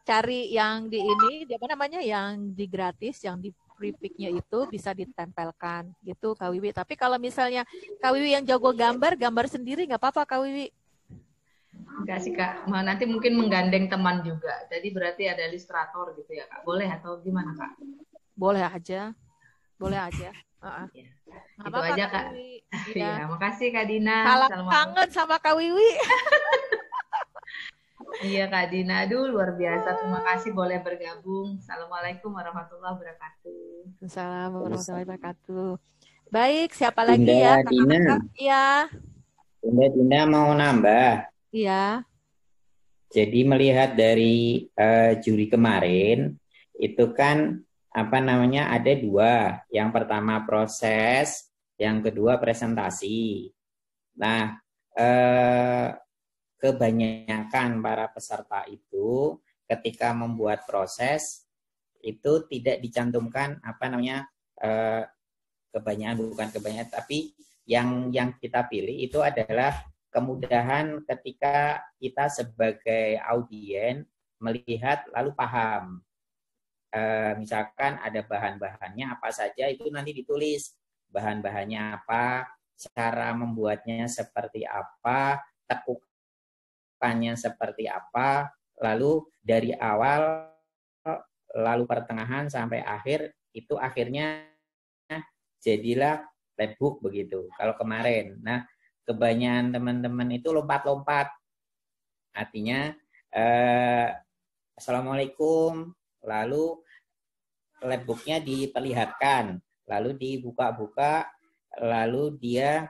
cari yang di ini, apa namanya, yang di gratis, yang di free pick-nya itu bisa ditempelkan gitu Kak Wiwi. Tapi kalau misalnya Kak Wiwi yang jago gambar sendiri nggak apa-apa Kak Wiwi. Enggak sih Kak, nanti mungkin menggandeng teman juga. Jadi berarti ada ilustrator gitu ya Kak. Boleh atau gimana Kak? Boleh aja. Ya. Itu aja Kak. Iya, makasih Kak Dina. Salam kangen sama Kak Wiwi. Iya Kak Dina, aduh luar biasa. Terima kasih boleh bergabung. Assalamualaikum warahmatullahi wabarakatuh. Assalamualaikum warahmatullahi wabarakatuh. Baik, siapa lagi ya? Dina. Iya. Bunda Dina mau nambah. Iya. Jadi melihat dari juri kemarin itu kan ada dua. Yang pertama proses, yang kedua presentasi. Nah, kebanyakan para peserta itu ketika membuat proses itu tidak dicantumkan kebanyakan tapi yang kita pilih itu adalah kemudahan ketika kita sebagai audien melihat lalu paham. Misalkan ada bahan-bahannya apa saja itu nanti ditulis bahan-bahannya apa, cara membuatnya seperti apa, tekukannya seperti apa, lalu dari awal lalu pertengahan sampai akhir itu akhirnya jadilah labbook begitu. Kalau kemarin, nah kebanyakan teman-teman itu lompat-lompat, artinya Assalamualaikum, lalu labbooknya diperlihatkan, lalu dibuka-buka, lalu dia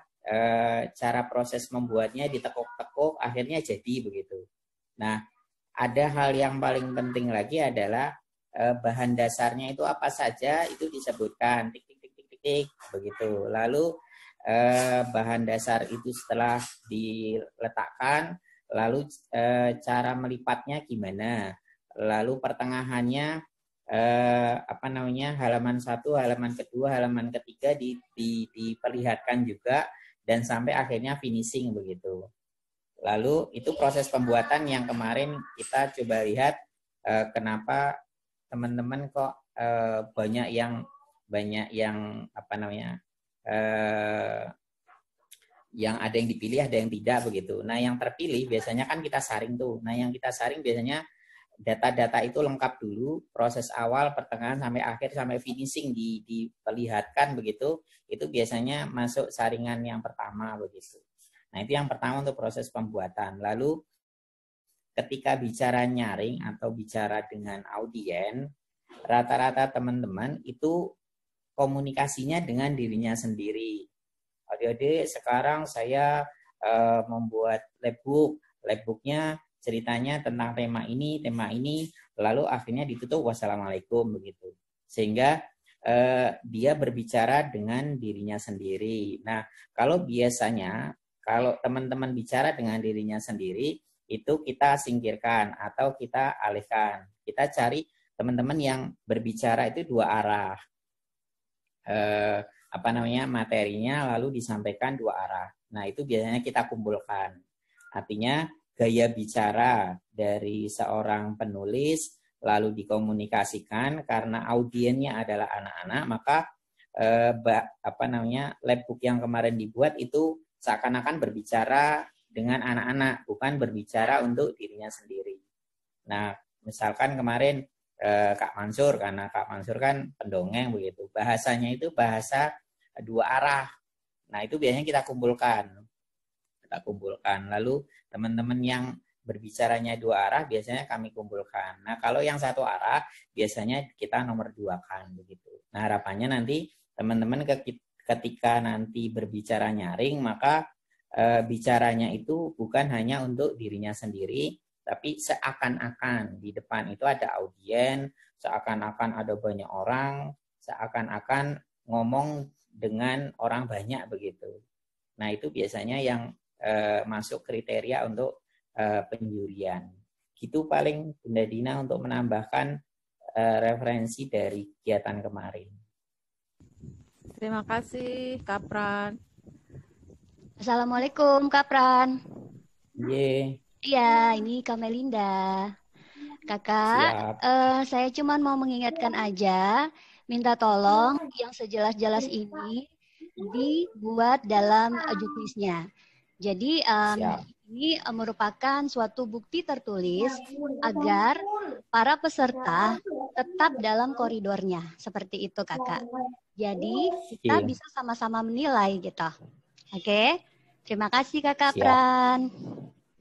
cara proses membuatnya ditekuk-tekuk, akhirnya jadi begitu. Nah, ada hal yang paling penting lagi adalah bahan dasarnya itu apa saja itu disebutkan tik begitu. Lalu bahan dasar itu setelah diletakkan, lalu cara melipatnya gimana, lalu pertengahannya halaman 1, halaman kedua, halaman ketiga diperlihatkan juga dan sampai akhirnya finishing begitu. Lalu itu proses pembuatan yang kemarin kita coba lihat kenapa teman-teman kok banyak yang yang ada yang dipilih, ada yang tidak begitu. Nah, yang terpilih biasanya kan kita saring tuh. Nah, yang kita saring biasanya data-data itu lengkap dulu, proses awal, pertengahan sampai akhir sampai finishing diperlihatkan begitu. Itu biasanya masuk saringan yang pertama begitu. Nah, itu yang pertama untuk proses pembuatan. Lalu ketika bicara nyaring atau bicara dengan audien, rata-rata teman-teman itu komunikasinya dengan dirinya sendiri. Adik-adik, sekarang saya membuat labbooknya ceritanya tentang tema ini, lalu akhirnya ditutup wassalamualaikum begitu. Sehingga dia berbicara dengan dirinya sendiri. Nah, kalau biasanya kalau teman-teman bicara dengan dirinya sendiri, itu kita singkirkan atau kita alihkan. Kita cari teman-teman yang berbicara itu dua arah. Materinya lalu disampaikan dua arah. Nah, itu biasanya kita kumpulkan. Artinya gaya bicara dari seorang penulis lalu dikomunikasikan karena audiennya adalah anak-anak, maka labbook yang kemarin dibuat itu seakan-akan berbicara dengan anak-anak, bukan berbicara untuk dirinya sendiri. Nah, misalkan kemarin Kak Mansur, karena Kak Mansur kan pendongeng begitu, bahasanya itu bahasa dua arah. Nah, itu biasanya kita kumpulkan. Lalu teman-teman yang berbicaranya dua arah biasanya kami kumpulkan. Nah, kalau yang satu arah biasanya kita nomor 2-kan begitu. Nah, harapannya nanti teman-teman ketika nanti berbicara nyaring, maka bicaranya itu bukan hanya untuk dirinya sendiri, tapi seakan-akan di depan itu ada audiens, seakan-akan ada banyak orang, seakan-akan ngomong dengan orang banyak begitu. Nah, itu biasanya yang masuk kriteria untuk penjurian. Gitu paling Bunda Dina untuk menambahkan referensi dari kegiatan kemarin. Terima kasih, Kak Pran. Assalamualaikum, Kak Pran. Iya, ini Kak Melinda. Kakak, saya cuma mau mengingatkan aja, minta tolong yang sejelas-jelas ini dibuat dalam juknisnya. Jadi ini merupakan suatu bukti tertulis agar para peserta tetap dalam koridornya. Seperti itu, Kakak. Jadi kita bisa sama-sama menilai gitu. Oke? Terima kasih, Kakak Pran.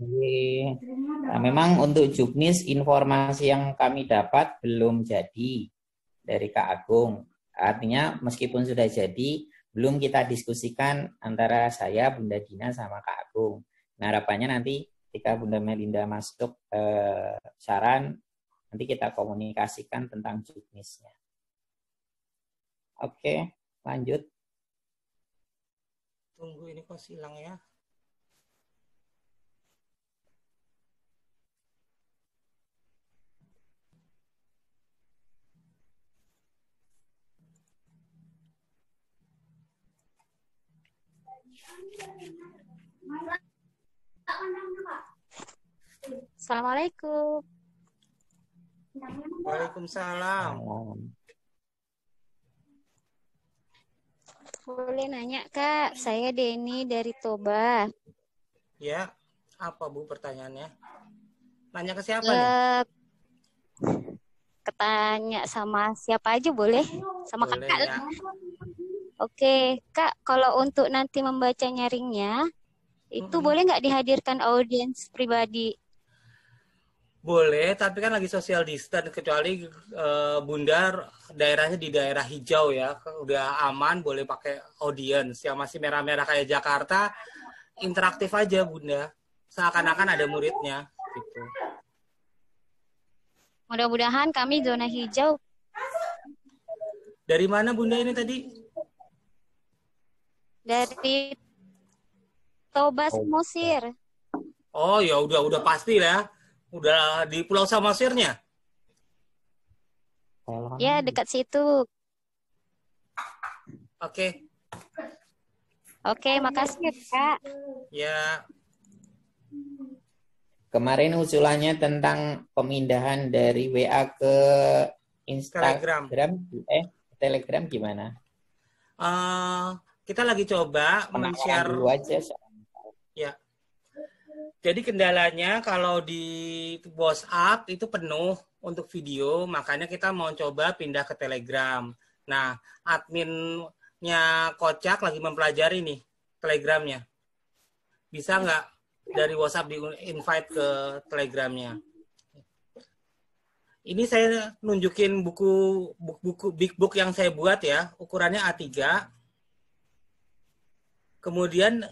Nah, memang untuk juknis informasi yang kami dapat belum jadi dari Kak Agung. Artinya meskipun sudah jadi, belum kita diskusikan antara saya, Bunda Dina, sama Kak Agung. Nah, harapannya nanti ketika Bunda Melinda masuk saran, nanti kita komunikasikan tentang juknisnya. Oke, lanjut. Tunggu ini kok silang ya. Assalamualaikum. Waalaikumsalam. Boleh nanya, Kak? Saya Deni dari Toba. Ya, apa Bu pertanyaannya? Nanya ke siapa nih? Ketanya sama siapa aja boleh? Sama boleh, Kakak. Ya. Oke, Kak, kalau untuk nanti membaca nyaringnya, itu boleh nggak dihadirkan audiens pribadi? Boleh, tapi kan lagi social distance, kecuali Bunda daerahnya di daerah hijau ya, udah aman, boleh pakai audiens. Yang masih merah-merah kayak Jakarta, interaktif aja Bunda, seakan-akan ada muridnya gitu. Mudah-mudahan kami zona hijau. Dari mana Bunda ini tadi? Dari Toba Samosir. Oh ya udah pasti lah. Udah di Pulau Samosirnya? Ya, dekat situ. Oke. Oke, makasih ya, Kak. Ya. Kemarin usulannya tentang pemindahan dari WA ke Instagram. Telegram gimana? Kita lagi coba men-share dulu aja. Ya. Jadi kendalanya kalau di WhatsApp itu penuh untuk video, makanya kita mau coba pindah ke Telegram. Nah, adminnya Kocak lagi mempelajari nih Telegramnya. Bisa nggak dari WhatsApp di-invite ke Telegramnya? Ini saya nunjukin buku big book yang saya buat ya, ukurannya A3. Kemudian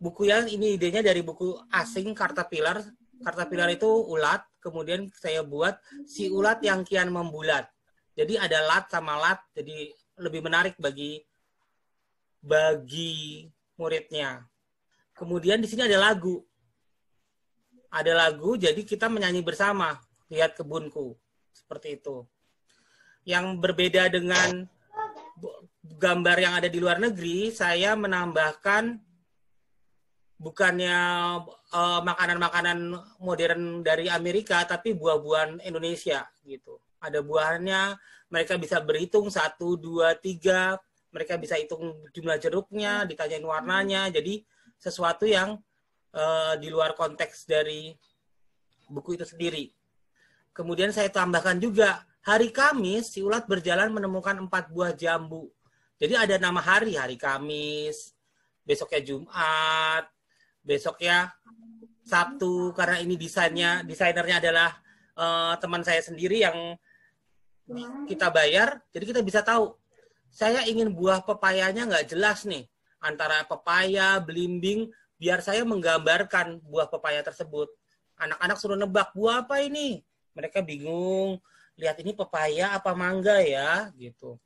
buku yang ini idenya dari buku asing Caterpillar. Caterpillar itu ulat. Kemudian saya buat si ulat yang kian membulat. Jadi ada lat sama lat. Jadi lebih menarik bagi muridnya. Kemudian di sini ada lagu. Ada lagu. Jadi kita menyanyi bersama. Lihat kebunku. Seperti itu. Yang berbeda dengan gambar yang ada di luar negeri, saya menambahkan bukannya makanan-makanan modern dari Amerika, tapi buah-buahan Indonesia gitu. Ada buahnya, mereka bisa berhitung 1, 2, 3, mereka bisa hitung jumlah jeruknya, ditanyain warnanya, jadi sesuatu yang di luar konteks dari buku itu sendiri. Kemudian saya tambahkan juga, hari Kamis si ulat berjalan menemukan 4 buah jambu. Jadi ada nama hari Kamis, besoknya Jumat, besoknya Sabtu karena ini desainernya adalah teman saya sendiri yang kita bayar, jadi kita bisa tahu. Saya ingin buah pepayanya nggak jelas nih, antara pepaya, belimbing, biar saya menggambarkan buah pepaya tersebut. Anak-anak suruh nebak, buah apa ini? Mereka bingung, lihat ini pepaya apa mangga ya, gitu.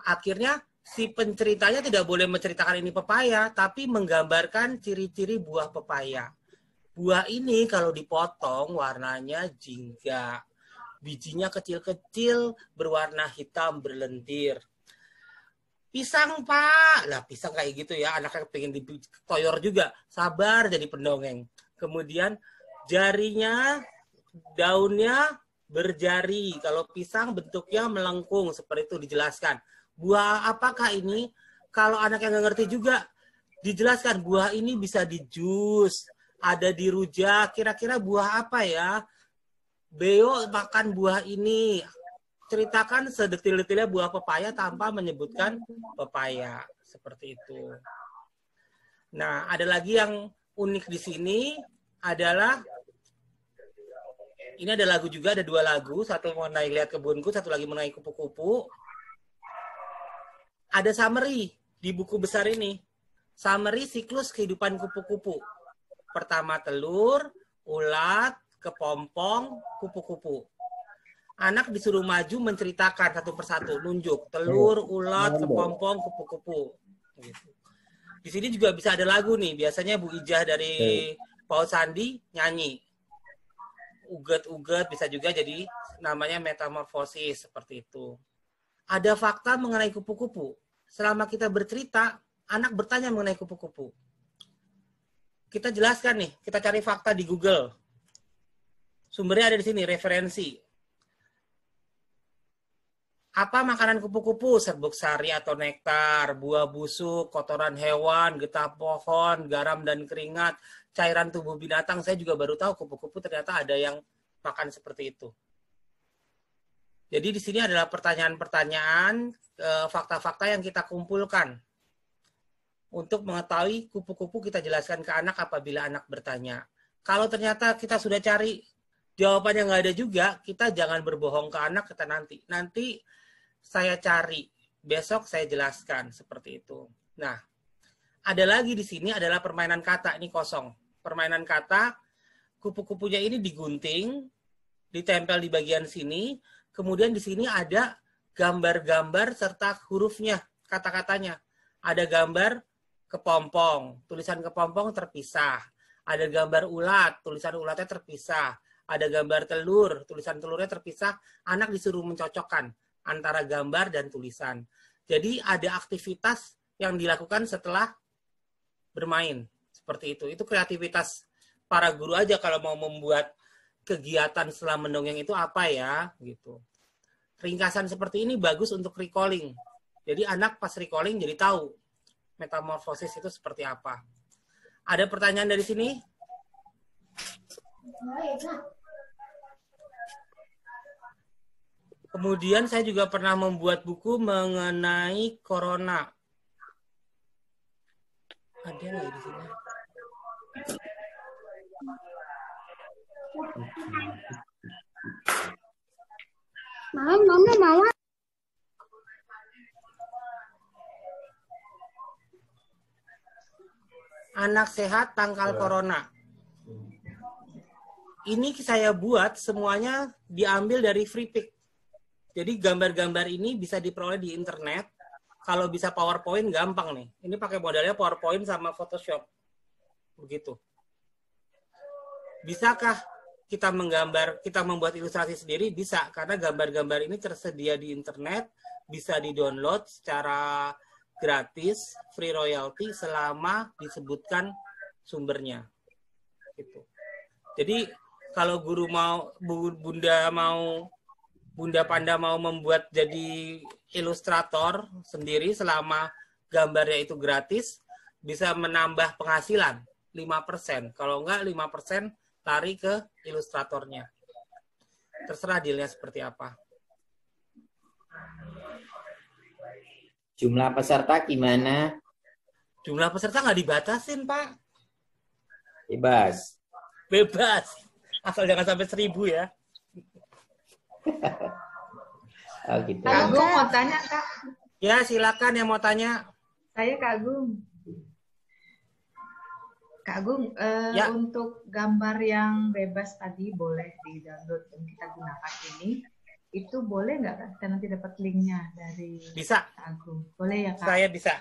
Akhirnya si penceritanya tidak boleh menceritakan ini pepaya, tapi menggambarkan ciri-ciri buah pepaya. Buah ini kalau dipotong warnanya jingga. Bijinya kecil-kecil, berwarna hitam berlentir. Pisang, Pak. Lah, pisang kayak gitu ya. Anaknya pengen ditoyor juga. Sabar jadi pendongeng. Kemudian jarinya, daunnya berjari. Kalau pisang bentuknya melengkung. Seperti itu dijelaskan. Buah apakah ini? Kalau anak yang nggak ngerti juga, dijelaskan. Buah ini bisa dijus. Ada dirujak. Kira-kira buah apa ya? Beo makan buah ini. Ceritakan sedetil-detilnya buah pepaya tanpa menyebutkan pepaya. Seperti itu. Nah, ada lagi yang unik di sini adalah ini ada lagu juga, ada 2 lagu. Satu mengenai lihat kebunku, satu lagi mengenai kupu-kupu. Ada summary di buku besar ini. Summary siklus kehidupan kupu-kupu. Pertama telur, ulat, kepompong, kupu-kupu. Anak disuruh maju menceritakan satu persatu, nunjuk telur, ulat, kepompong, kupu-kupu. Gitu. Di sini juga bisa ada lagu nih. Biasanya Bu Ijah dari Paul Sandi nyanyi. Uget-uget bisa juga jadi namanya metamorfosis seperti itu. Ada fakta mengenai kupu-kupu. Selama kita bercerita, anak bertanya mengenai kupu-kupu. Kita jelaskan nih, kita cari fakta di Google. Sumbernya ada di sini, referensi. Apa makanan kupu-kupu? Serbuk sari atau nektar, buah busuk, kotoran hewan, getah pohon, garam dan keringat, cairan tubuh binatang. Saya juga baru tahu kupu-kupu ternyata ada yang makan seperti itu. Jadi di sini adalah pertanyaan-pertanyaan, fakta-fakta yang kita kumpulkan. Untuk mengetahui kupu-kupu kita jelaskan ke anak apabila anak bertanya. Kalau ternyata kita sudah cari jawabannya nggak ada juga, kita jangan berbohong ke anak, kita nanti saya cari, besok saya jelaskan, seperti itu. Nah, ada lagi di sini adalah permainan kata, ini kosong. Permainan kata, kupu-kupunya ini digunting, ditempel di bagian sini, kemudian di sini ada gambar-gambar serta hurufnya, kata-katanya. Ada gambar kepompong, tulisan kepompong terpisah. Ada gambar ulat, tulisan ulatnya terpisah. Ada gambar telur, tulisan telurnya terpisah. Anak disuruh mencocokkan antara gambar dan tulisan. Jadi ada aktivitas yang dilakukan setelah bermain. Seperti itu. Itu kreativitas para guru aja kalau mau membuat kegiatan setelah mendongeng itu apa ya, gitu. Ringkasan seperti ini bagus untuk recalling. Jadi anak pas recalling jadi tahu metamorfosis itu seperti apa. Ada pertanyaan dari sini? Kemudian saya juga pernah membuat buku mengenai corona. Ada nggak di sini? Mama. Anak sehat tangkal corona. Ini saya buat semuanya diambil dari free pick. Jadi gambar-gambar ini bisa diperoleh di internet. Kalau bisa PowerPoint gampang nih. Ini pakai modalnya PowerPoint sama Photoshop. Begitu. Bisakah kita membuat ilustrasi sendiri? Bisa, karena gambar-gambar ini tersedia di internet, bisa di-download secara gratis, free royalty selama disebutkan sumbernya. Gitu. Jadi kalau Bunda Panda mau membuat jadi ilustrator sendiri selama gambarnya itu gratis, bisa menambah penghasilan 5%. Kalau enggak 5% tarik ke ilustratornya. Terserah dealnya seperti apa. Jumlah peserta gimana? Jumlah peserta nggak dibatasin, Pak. Bebas. Bebas. Asal jangan sampai 1000 ya. Oh gitu. Kak Agung mau tanya, Kak. Ya, silakan yang mau tanya. Saya Kak Agung. Kak Agung, Ya. untuk gambar yang bebas tadi boleh di-download dan kita gunakan ini, itu boleh nggak Kak? Kita nanti dapat linknya dari Bisa. Kak Agung. Boleh ya Kak? Saya bisa.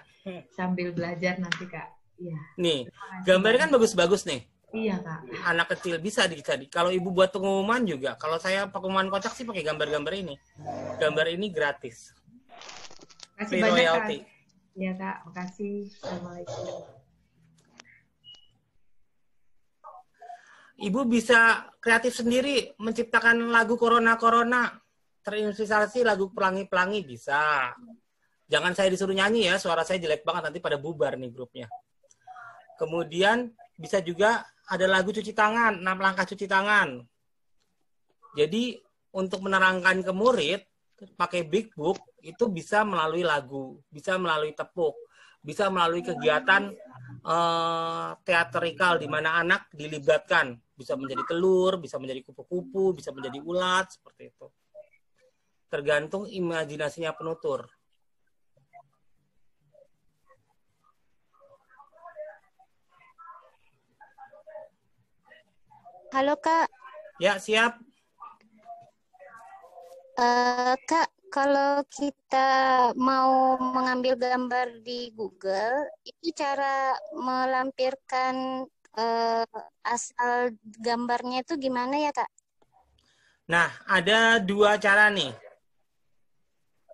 Sambil belajar nanti Kak. Iya. Nih, gambarnya kan bagus-bagus nih. Iya Kak. Anak kecil bisa dicari. Kalau ibu buat pengumuman juga. Kalau saya pengumuman kocak sih pakai gambar-gambar ini. Gambar ini gratis. Makasih Free banyak royalty. Kak. Iya Kak, makasih. Assalamualaikum. Ibu bisa kreatif sendiri, menciptakan lagu Corona-Corona. Terinspirasi lagu Pelangi-Pelangi bisa. Jangan saya disuruh nyanyi ya, suara saya jelek banget, nanti pada bubar nih grupnya. Kemudian bisa juga ada lagu cuci tangan, 6 langkah cuci tangan. Jadi untuk menerangkan ke murid, pakai Big Book, itu bisa melalui lagu, bisa melalui tepuk, bisa melalui kegiatan teatrikal di mana anak dilibatkan. Bisa menjadi telur, bisa menjadi kupu-kupu, bisa menjadi ulat, seperti itu. Tergantung imajinasinya penutur. Halo Kak. Ya, siap. Kak, kalau kita mau mengambil gambar di Google, itu cara melampirkan asal gambarnya itu gimana ya Kak? Nah, ada 2 cara nih.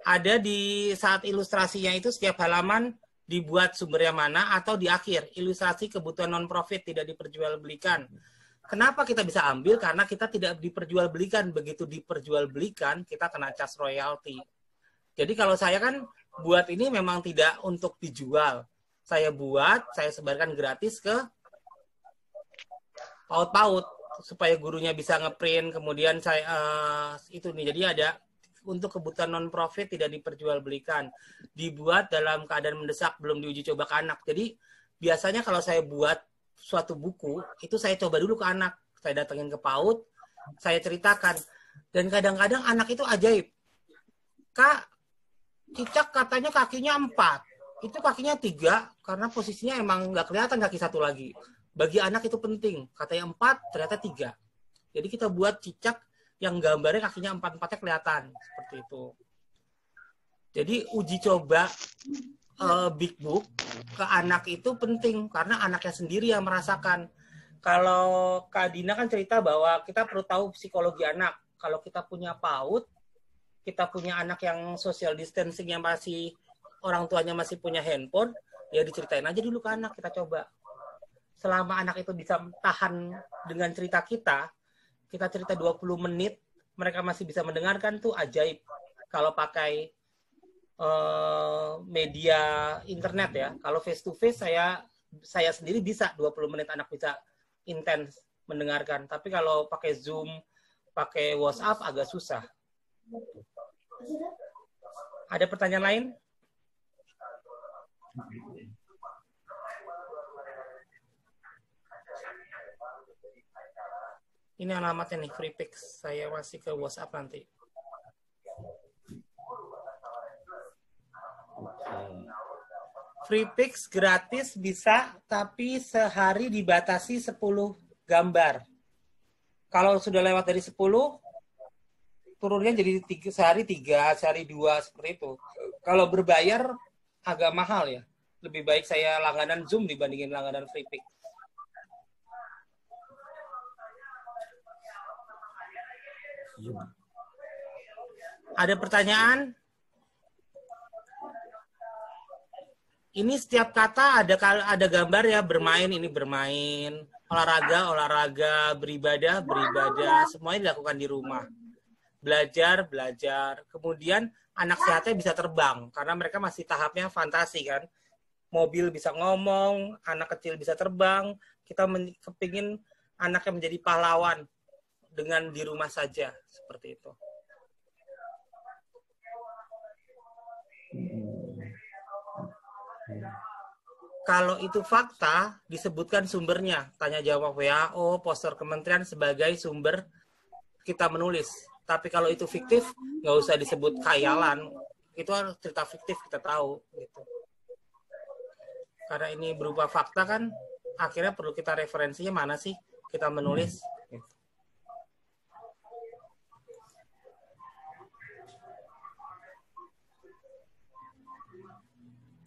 Ada di saat ilustrasinya itu setiap halaman dibuat sumbernya mana atau di akhir. Ilustrasi kebutuhan non-profit tidak diperjualbelikan. Kenapa kita bisa ambil? Karena kita tidak diperjualbelikan. Begitu diperjualbelikan, kita kena cas royalti. Jadi kalau saya kan buat ini memang tidak untuk dijual. Saya buat, saya sebarkan gratis ke PAUD-PAUD supaya gurunya bisa ngeprint. Kemudian saya itu nih. Jadi ada untuk kebutuhan non-profit tidak diperjualbelikan. Dibuat dalam keadaan mendesak, belum diuji coba ke anak. Jadi biasanya kalau saya buat suatu buku, itu saya coba dulu ke anak. Saya datengin ke PAUD, saya ceritakan. Dan kadang-kadang anak itu ajaib. Kak, Cicak katanya kakinya 4. Itu kakinya 3, karena posisinya emang nggak kelihatan kaki satu lagi. Bagi anak itu penting. Katanya 4, ternyata 3. Jadi kita buat Cicak yang gambarnya kakinya 4-4-nya kelihatan. Seperti itu. Jadi uji coba Big Book ke anak itu penting karena anaknya sendiri yang merasakan. Kalau Kak Dina kan cerita bahwa kita perlu tahu psikologi anak. Kalau kita punya PAUD, kita punya anak yang social distancing yang masih orang tuanya masih punya handphone, ya diceritain aja dulu ke anak, kita coba. Selama anak itu bisa tahan dengan cerita kita cerita 20 menit, mereka masih bisa mendengarkan, tuh ajaib. Kalau pakai media internet ya. Kalau face to face saya sendiri bisa 20 menit anak bisa intens mendengarkan. Tapi kalau pakai Zoom, pakai WhatsApp agak susah. Ada pertanyaan lain? Ini alamatnya nih, FreePix. Saya masih ke WhatsApp nanti. FreePix gratis bisa, tapi sehari dibatasi 10 gambar. Kalau sudah lewat dari 10, turunnya jadi sehari 3, sehari 2, seperti itu. Kalau berbayar agak mahal ya. Lebih baik saya langganan Zoom dibandingin langganan FreePix. Ada pertanyaan? Ini setiap kata ada gambar ya, bermain, ini bermain, olahraga, beribadah, semuanya dilakukan di rumah. Belajar. Kemudian anak sehatnya bisa terbang, karena mereka masih tahapnya fantasi kan. Mobil bisa ngomong, anak kecil bisa terbang, kita kepingin anaknya menjadi pahlawan dengan di rumah saja, seperti itu. Kalau itu fakta, disebutkan sumbernya. Tanya jawab WHO, poster kementerian sebagai sumber kita menulis. Tapi kalau itu fiktif, nggak usah disebut khayalan. Itu cerita fiktif, kita tahu. Gitu. Karena ini berupa fakta kan, akhirnya perlu kita referensinya mana sih kita menulis. Gitu.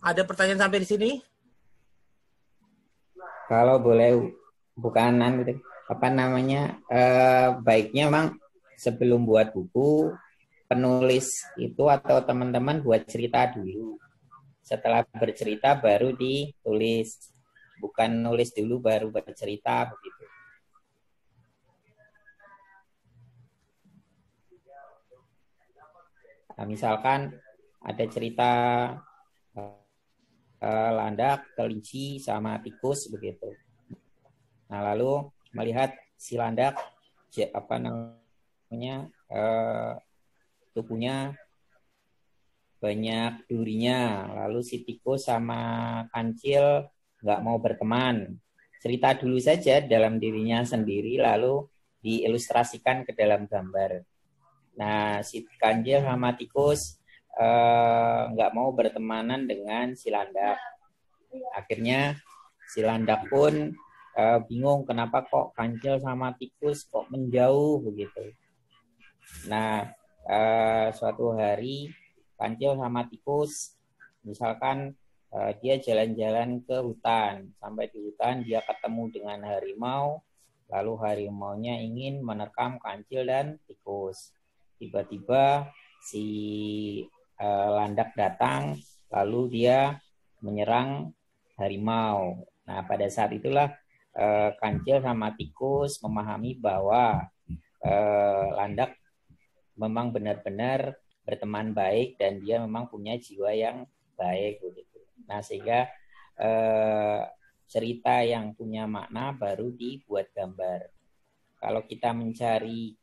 Ada pertanyaan sampai di sini? Kalau boleh bukanan gitu, apa namanya, baiknya memang sebelum buat buku, penulis itu atau teman-teman buat cerita dulu. Setelah bercerita baru ditulis, bukan nulis dulu baru bercerita begitu. Nah, misalkan ada cerita landak, kelinci, sama tikus begitu. Nah, lalu melihat si landak apa namanya tubuhnya banyak durinya, lalu si tikus sama kancil nggak mau berteman. Cerita dulu saja dalam dirinya sendiri, lalu diilustrasikan ke dalam gambar. Nah, si kancil sama tikus nggak mau bertemanan dengan si landak. Akhirnya si landak pun bingung kenapa kok kancil sama tikus kok menjauh begitu. Nah, suatu hari kancil sama tikus misalkan dia jalan-jalan ke hutan. Sampai di hutan dia ketemu dengan harimau, lalu harimaunya ingin menerkam kancil dan tikus. Tiba-tiba si landak datang, lalu dia menyerang harimau. Nah, pada saat itulah kancil sama tikus memahami bahwa landak memang benar-benar berteman baik dan dia memang punya jiwa yang baik begitu. Nah, sehingga cerita yang punya makna baru dibuat gambar. Kalau kita mencari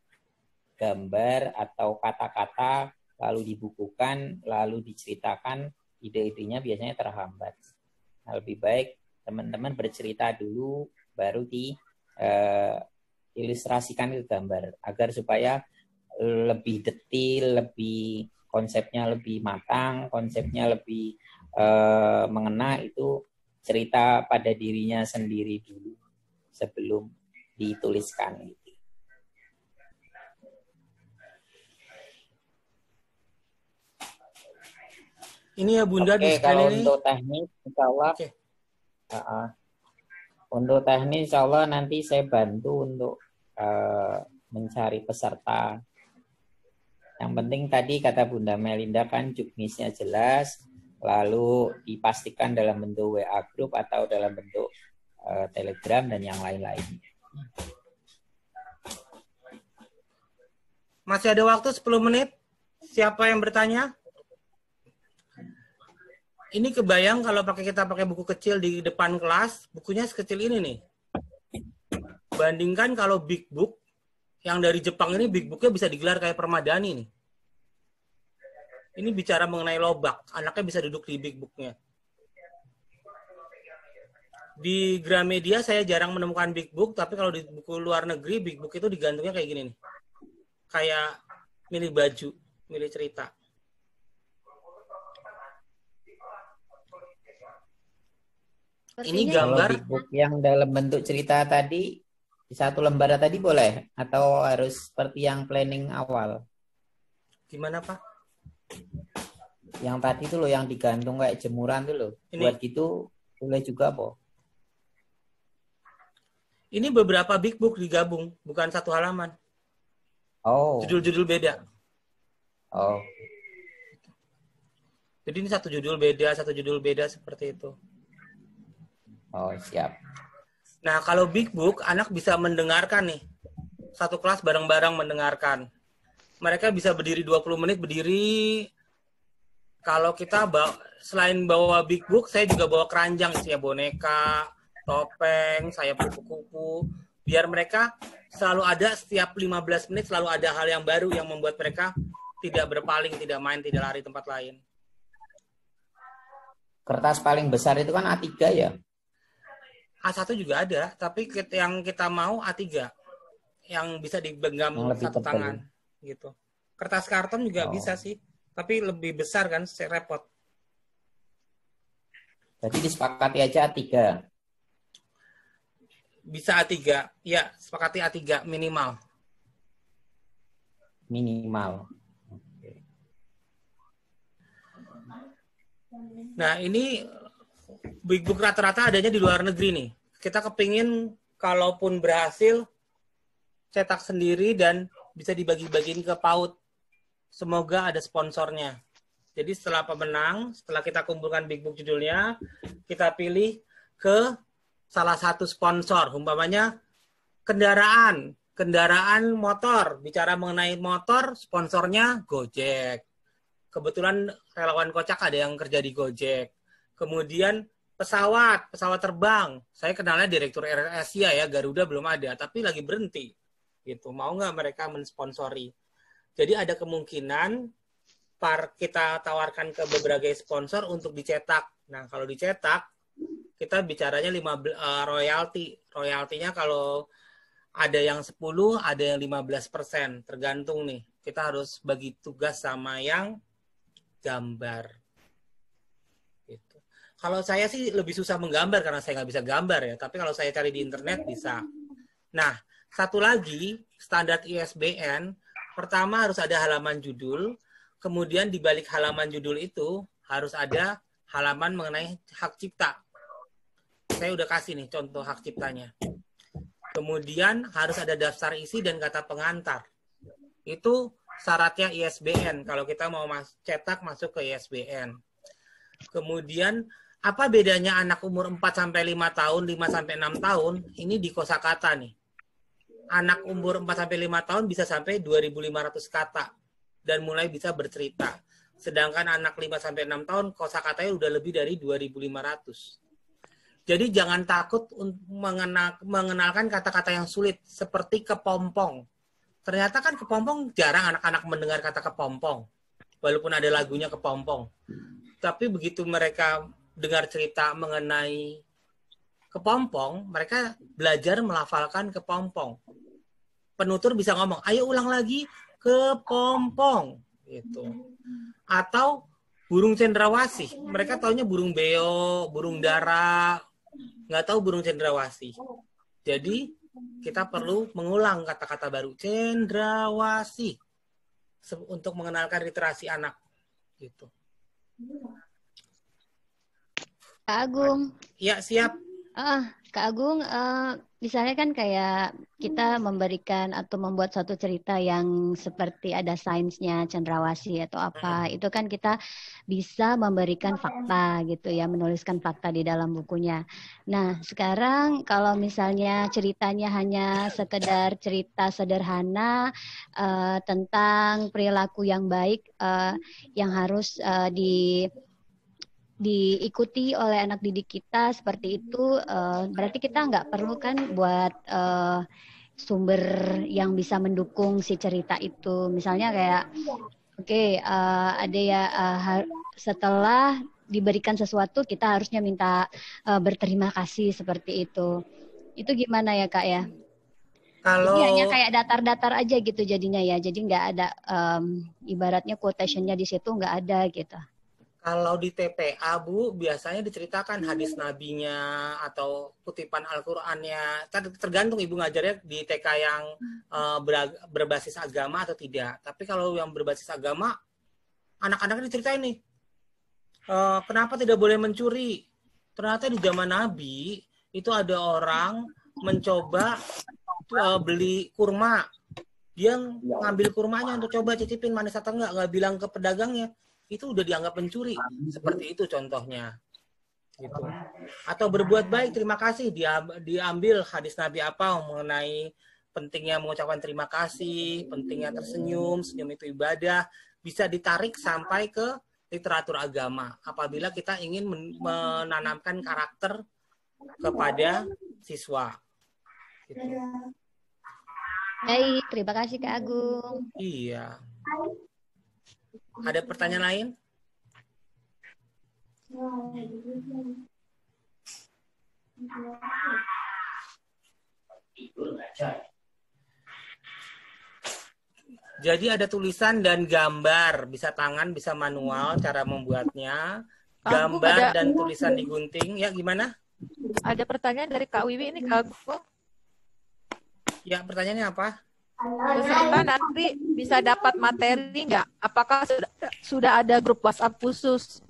gambar atau kata-kata lalu dibukukan, lalu diceritakan, ide-idenya biasanya terhambat. Nah, lebih baik teman-teman bercerita dulu, baru diilustrasikan ke gambar, agar supaya lebih detail, lebih konsepnya lebih matang, konsepnya lebih mengena, itu cerita pada dirinya sendiri dulu sebelum dituliskan. Ini ya Bunda. Oke, kalau untuk teknik, insya Allah, untuk teknik, insya Allah nanti saya bantu untuk mencari peserta. Yang penting tadi kata Bunda Melinda kan juknisnya jelas, lalu dipastikan dalam bentuk WA group atau dalam bentuk Telegram dan yang lain-lain. Masih ada waktu 10 menit. Siapa yang bertanya? Ini kebayang kalau kita pakai buku kecil di depan kelas, bukunya sekecil ini nih. Bandingkan kalau big book, yang dari Jepang ini big booknya bisa digelar kayak Permadani nih. Ini bicara mengenai lobak, anaknya bisa duduk di big booknya. Di Gramedia saya jarang menemukan big book, tapi kalau di buku luar negeri, big book itu digantungnya kayak gini nih. Kayak milih baju, milih cerita. Ini gambar. Kalau big book yang dalam bentuk cerita tadi, satu lembar tadi boleh? Atau harus seperti yang planning awal? Gimana Pak? Yang tadi itu loh, yang digantung kayak jemuran itu loh. Ini. Buat gitu boleh juga po? Ini beberapa big book digabung, bukan satu halaman. Oh. Judul-judul beda. Oh. Jadi ini satu judul beda seperti itu. Oh, siap. Nah, kalau big book, anak bisa mendengarkan nih. Satu kelas bareng-bareng mendengarkan. Mereka bisa berdiri 20 menit, berdiri. Kalau kita selain bawa big book, saya juga bawa keranjang, isinya boneka, topeng, sayap kupu-kupu. Biar mereka selalu ada, setiap 15 menit selalu ada hal yang baru yang membuat mereka tidak berpaling, tidak main, tidak lari tempat lain. kertas paling besar itu kan A3 ya? A1 juga ada, tapi yang kita mau A3 yang bisa digenggam satu tebal. tangan gitu. Kertas karton juga bisa sih, tapi lebih besar kan, repot. Jadi disepakati aja A3. Bisa A3, ya sepakati A3 minimal. Minimal. Nah ini Big Book rata-rata adanya di luar negeri nih. Kita kepingin kalaupun berhasil cetak sendiri dan bisa dibagi-bagiin ke PAUD. Semoga ada sponsornya. Jadi setelah pemenang, setelah kita kumpulkan Big Book judulnya, kita pilih ke salah satu sponsor. Umpamanya kendaraan motor. Bicara mengenai motor, sponsornya Gojek. Kebetulan relawan Kocak ada yang kerja di Gojek. Kemudian pesawat terbang. Saya kenalnya Direktur Air Asia ya, Garuda belum ada, tapi lagi berhenti. Gitu. Mau nggak mereka mensponsori? Jadi ada kemungkinan kita tawarkan ke beberapa sponsor untuk dicetak. Nah, kalau dicetak, kita bicaranya royalti. Royaltinya kalau ada yang 10, ada yang 15%. Tergantung nih. Kita harus bagi tugas sama yang gambar. Gitu. Kalau saya sih lebih susah menggambar karena saya nggak bisa gambar ya. Tapi kalau saya cari di internet bisa. Nah, satu lagi standar ISBN, pertama harus ada halaman judul, kemudian di balik halaman judul itu harus ada halaman mengenai hak cipta. Saya udah kasih nih contoh hak ciptanya. Kemudian harus ada daftar isi dan kata pengantar. Itu syaratnya ISBN kalau kita mau cetak masuk ke ISBN. Kemudian apa bedanya anak umur 4-5 tahun, 5-6 tahun? Ini di kosakata nih. Anak umur 4-5 tahun bisa sampai 2.500 kata dan mulai bisa bercerita. Sedangkan anak 5-6 tahun kosakatanya udah lebih dari 2.500. Jadi jangan takut mengenalkan kata-kata yang sulit seperti kepompong. Ternyata kan kepompong jarang anak-anak mendengar kata kepompong. Walaupun ada lagunya kepompong. Tapi begitu mereka dengar cerita mengenai kepompong, mereka belajar melafalkan kepompong. Penutur bisa ngomong, ayo ulang lagi kepompong. Gitu. Atau burung cendrawasih. Mereka taunya burung beo, burung dara, nggak tahu burung cendrawasih. Jadi kita perlu mengulang kata-kata baru cendrawasih untuk mengenalkan literasi anak gitu. Kak Agung. Ya, siap. Kak Agung, misalnya kan kayak kita memberikan atau membuat suatu cerita yang seperti ada sainsnya cendrawasih atau apa, itu kan kita bisa memberikan fakta gitu ya, menuliskan fakta di dalam bukunya. Nah, sekarang kalau misalnya ceritanya hanya sekedar cerita sederhana tentang perilaku yang baik yang harus diikuti oleh anak didik kita seperti itu, berarti kita nggak perlu kan buat sumber yang bisa mendukung si cerita itu. Misalnya kayak, ada ya setelah diberikan sesuatu kita harusnya minta berterima kasih seperti itu. Itu gimana ya Kak ya? Jadi hanya kayak datar-datar aja gitu jadinya ya. Jadi nggak ada ibaratnya quotation-nya di situ nggak ada gitu. Kalau di TPA, Bu, biasanya diceritakan hadis nabinya atau kutipan Al-Qur'annya. Tergantung Ibu ngajarnya di TK yang berbasis agama atau tidak. Tapi kalau yang berbasis agama, anak-anaknya diceritain nih. Kenapa tidak boleh mencuri? Ternyata di zaman Nabi, itu ada orang mencoba beli kurma. Dia ngambil kurmanya untuk coba cicipin manis atau nggak bilang ke pedagangnya. Itu udah dianggap pencuri. Seperti itu contohnya. Gitu. Atau berbuat baik, terima kasih. Diambil hadis Nabi apa mengenai pentingnya mengucapkan terima kasih, pentingnya tersenyum, senyum itu ibadah. Bisa ditarik sampai ke literatur agama. Apabila kita ingin menanamkan karakter kepada siswa. Gitu. Baik, terima kasih Kak Agung. Iya. Ada pertanyaan lain? Jadi ada tulisan dan gambar, bisa tangan, bisa manual cara membuatnya. Gambar dan tulisan digunting. Ya, gimana? Ada pertanyaan dari Kak Wiwi ini, Kak Agung. Ya, pertanyaannya apa? Peserta nanti bisa dapat materi nggak? Apakah sudah ada grup WhatsApp khusus?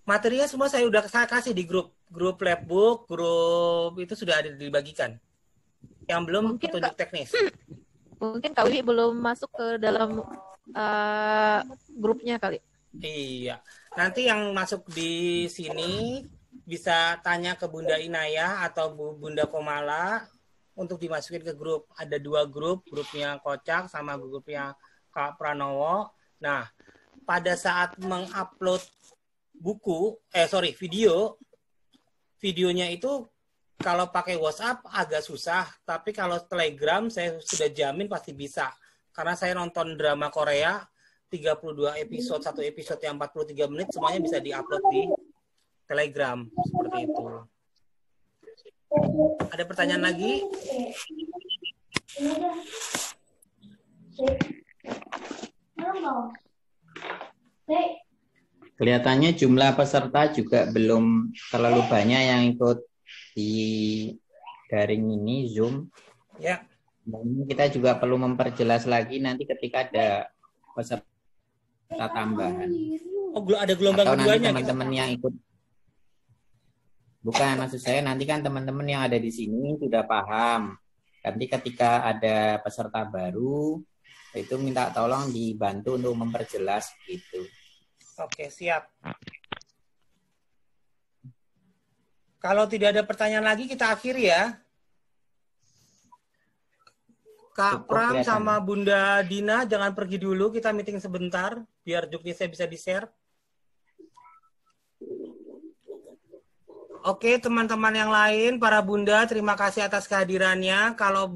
Materinya semua saya kasih di grup Labbook, grup itu sudah ada dibagikan. Yang belum petunjuk teknis. Mungkin Kak Wiwi belum masuk ke dalam grupnya kali. Iya. Nanti yang masuk di sini bisa tanya ke Bunda Inayah atau Bunda Komala untuk dimasukin ke grup. Ada 2 grup, grupnya Kocak sama grupnya Kak Pranowo. Nah, pada saat mengupload videonya itu kalau pakai WhatsApp agak susah, tapi kalau Telegram saya sudah jamin pasti bisa. Karena saya nonton drama Korea 32 episode, 1 episode yang 43 menit semuanya bisa diupload di Telegram seperti itu. Ada pertanyaan lagi? Kelihatannya jumlah peserta juga belum terlalu banyak yang ikut di daring ini, Zoom. Ya. Dan kita juga perlu memperjelas lagi nanti ketika ada peserta tambahan. Oh, ada gelombang atau keduanya. Nanti teman-teman yang ikut. Bukan, maksud saya nanti kan teman-teman yang ada di sini sudah paham. Nanti ketika ada peserta baru, itu minta tolong dibantu untuk memperjelas gitu. Oke, siap. Kalau tidak ada pertanyaan lagi, kita akhiri ya. Kak Pram sama Bunda Dina, jangan pergi dulu. Kita meeting sebentar, biar juknisnya bisa di-share. Oke, teman-teman yang lain, para Bunda, terima kasih atas kehadirannya. Kalau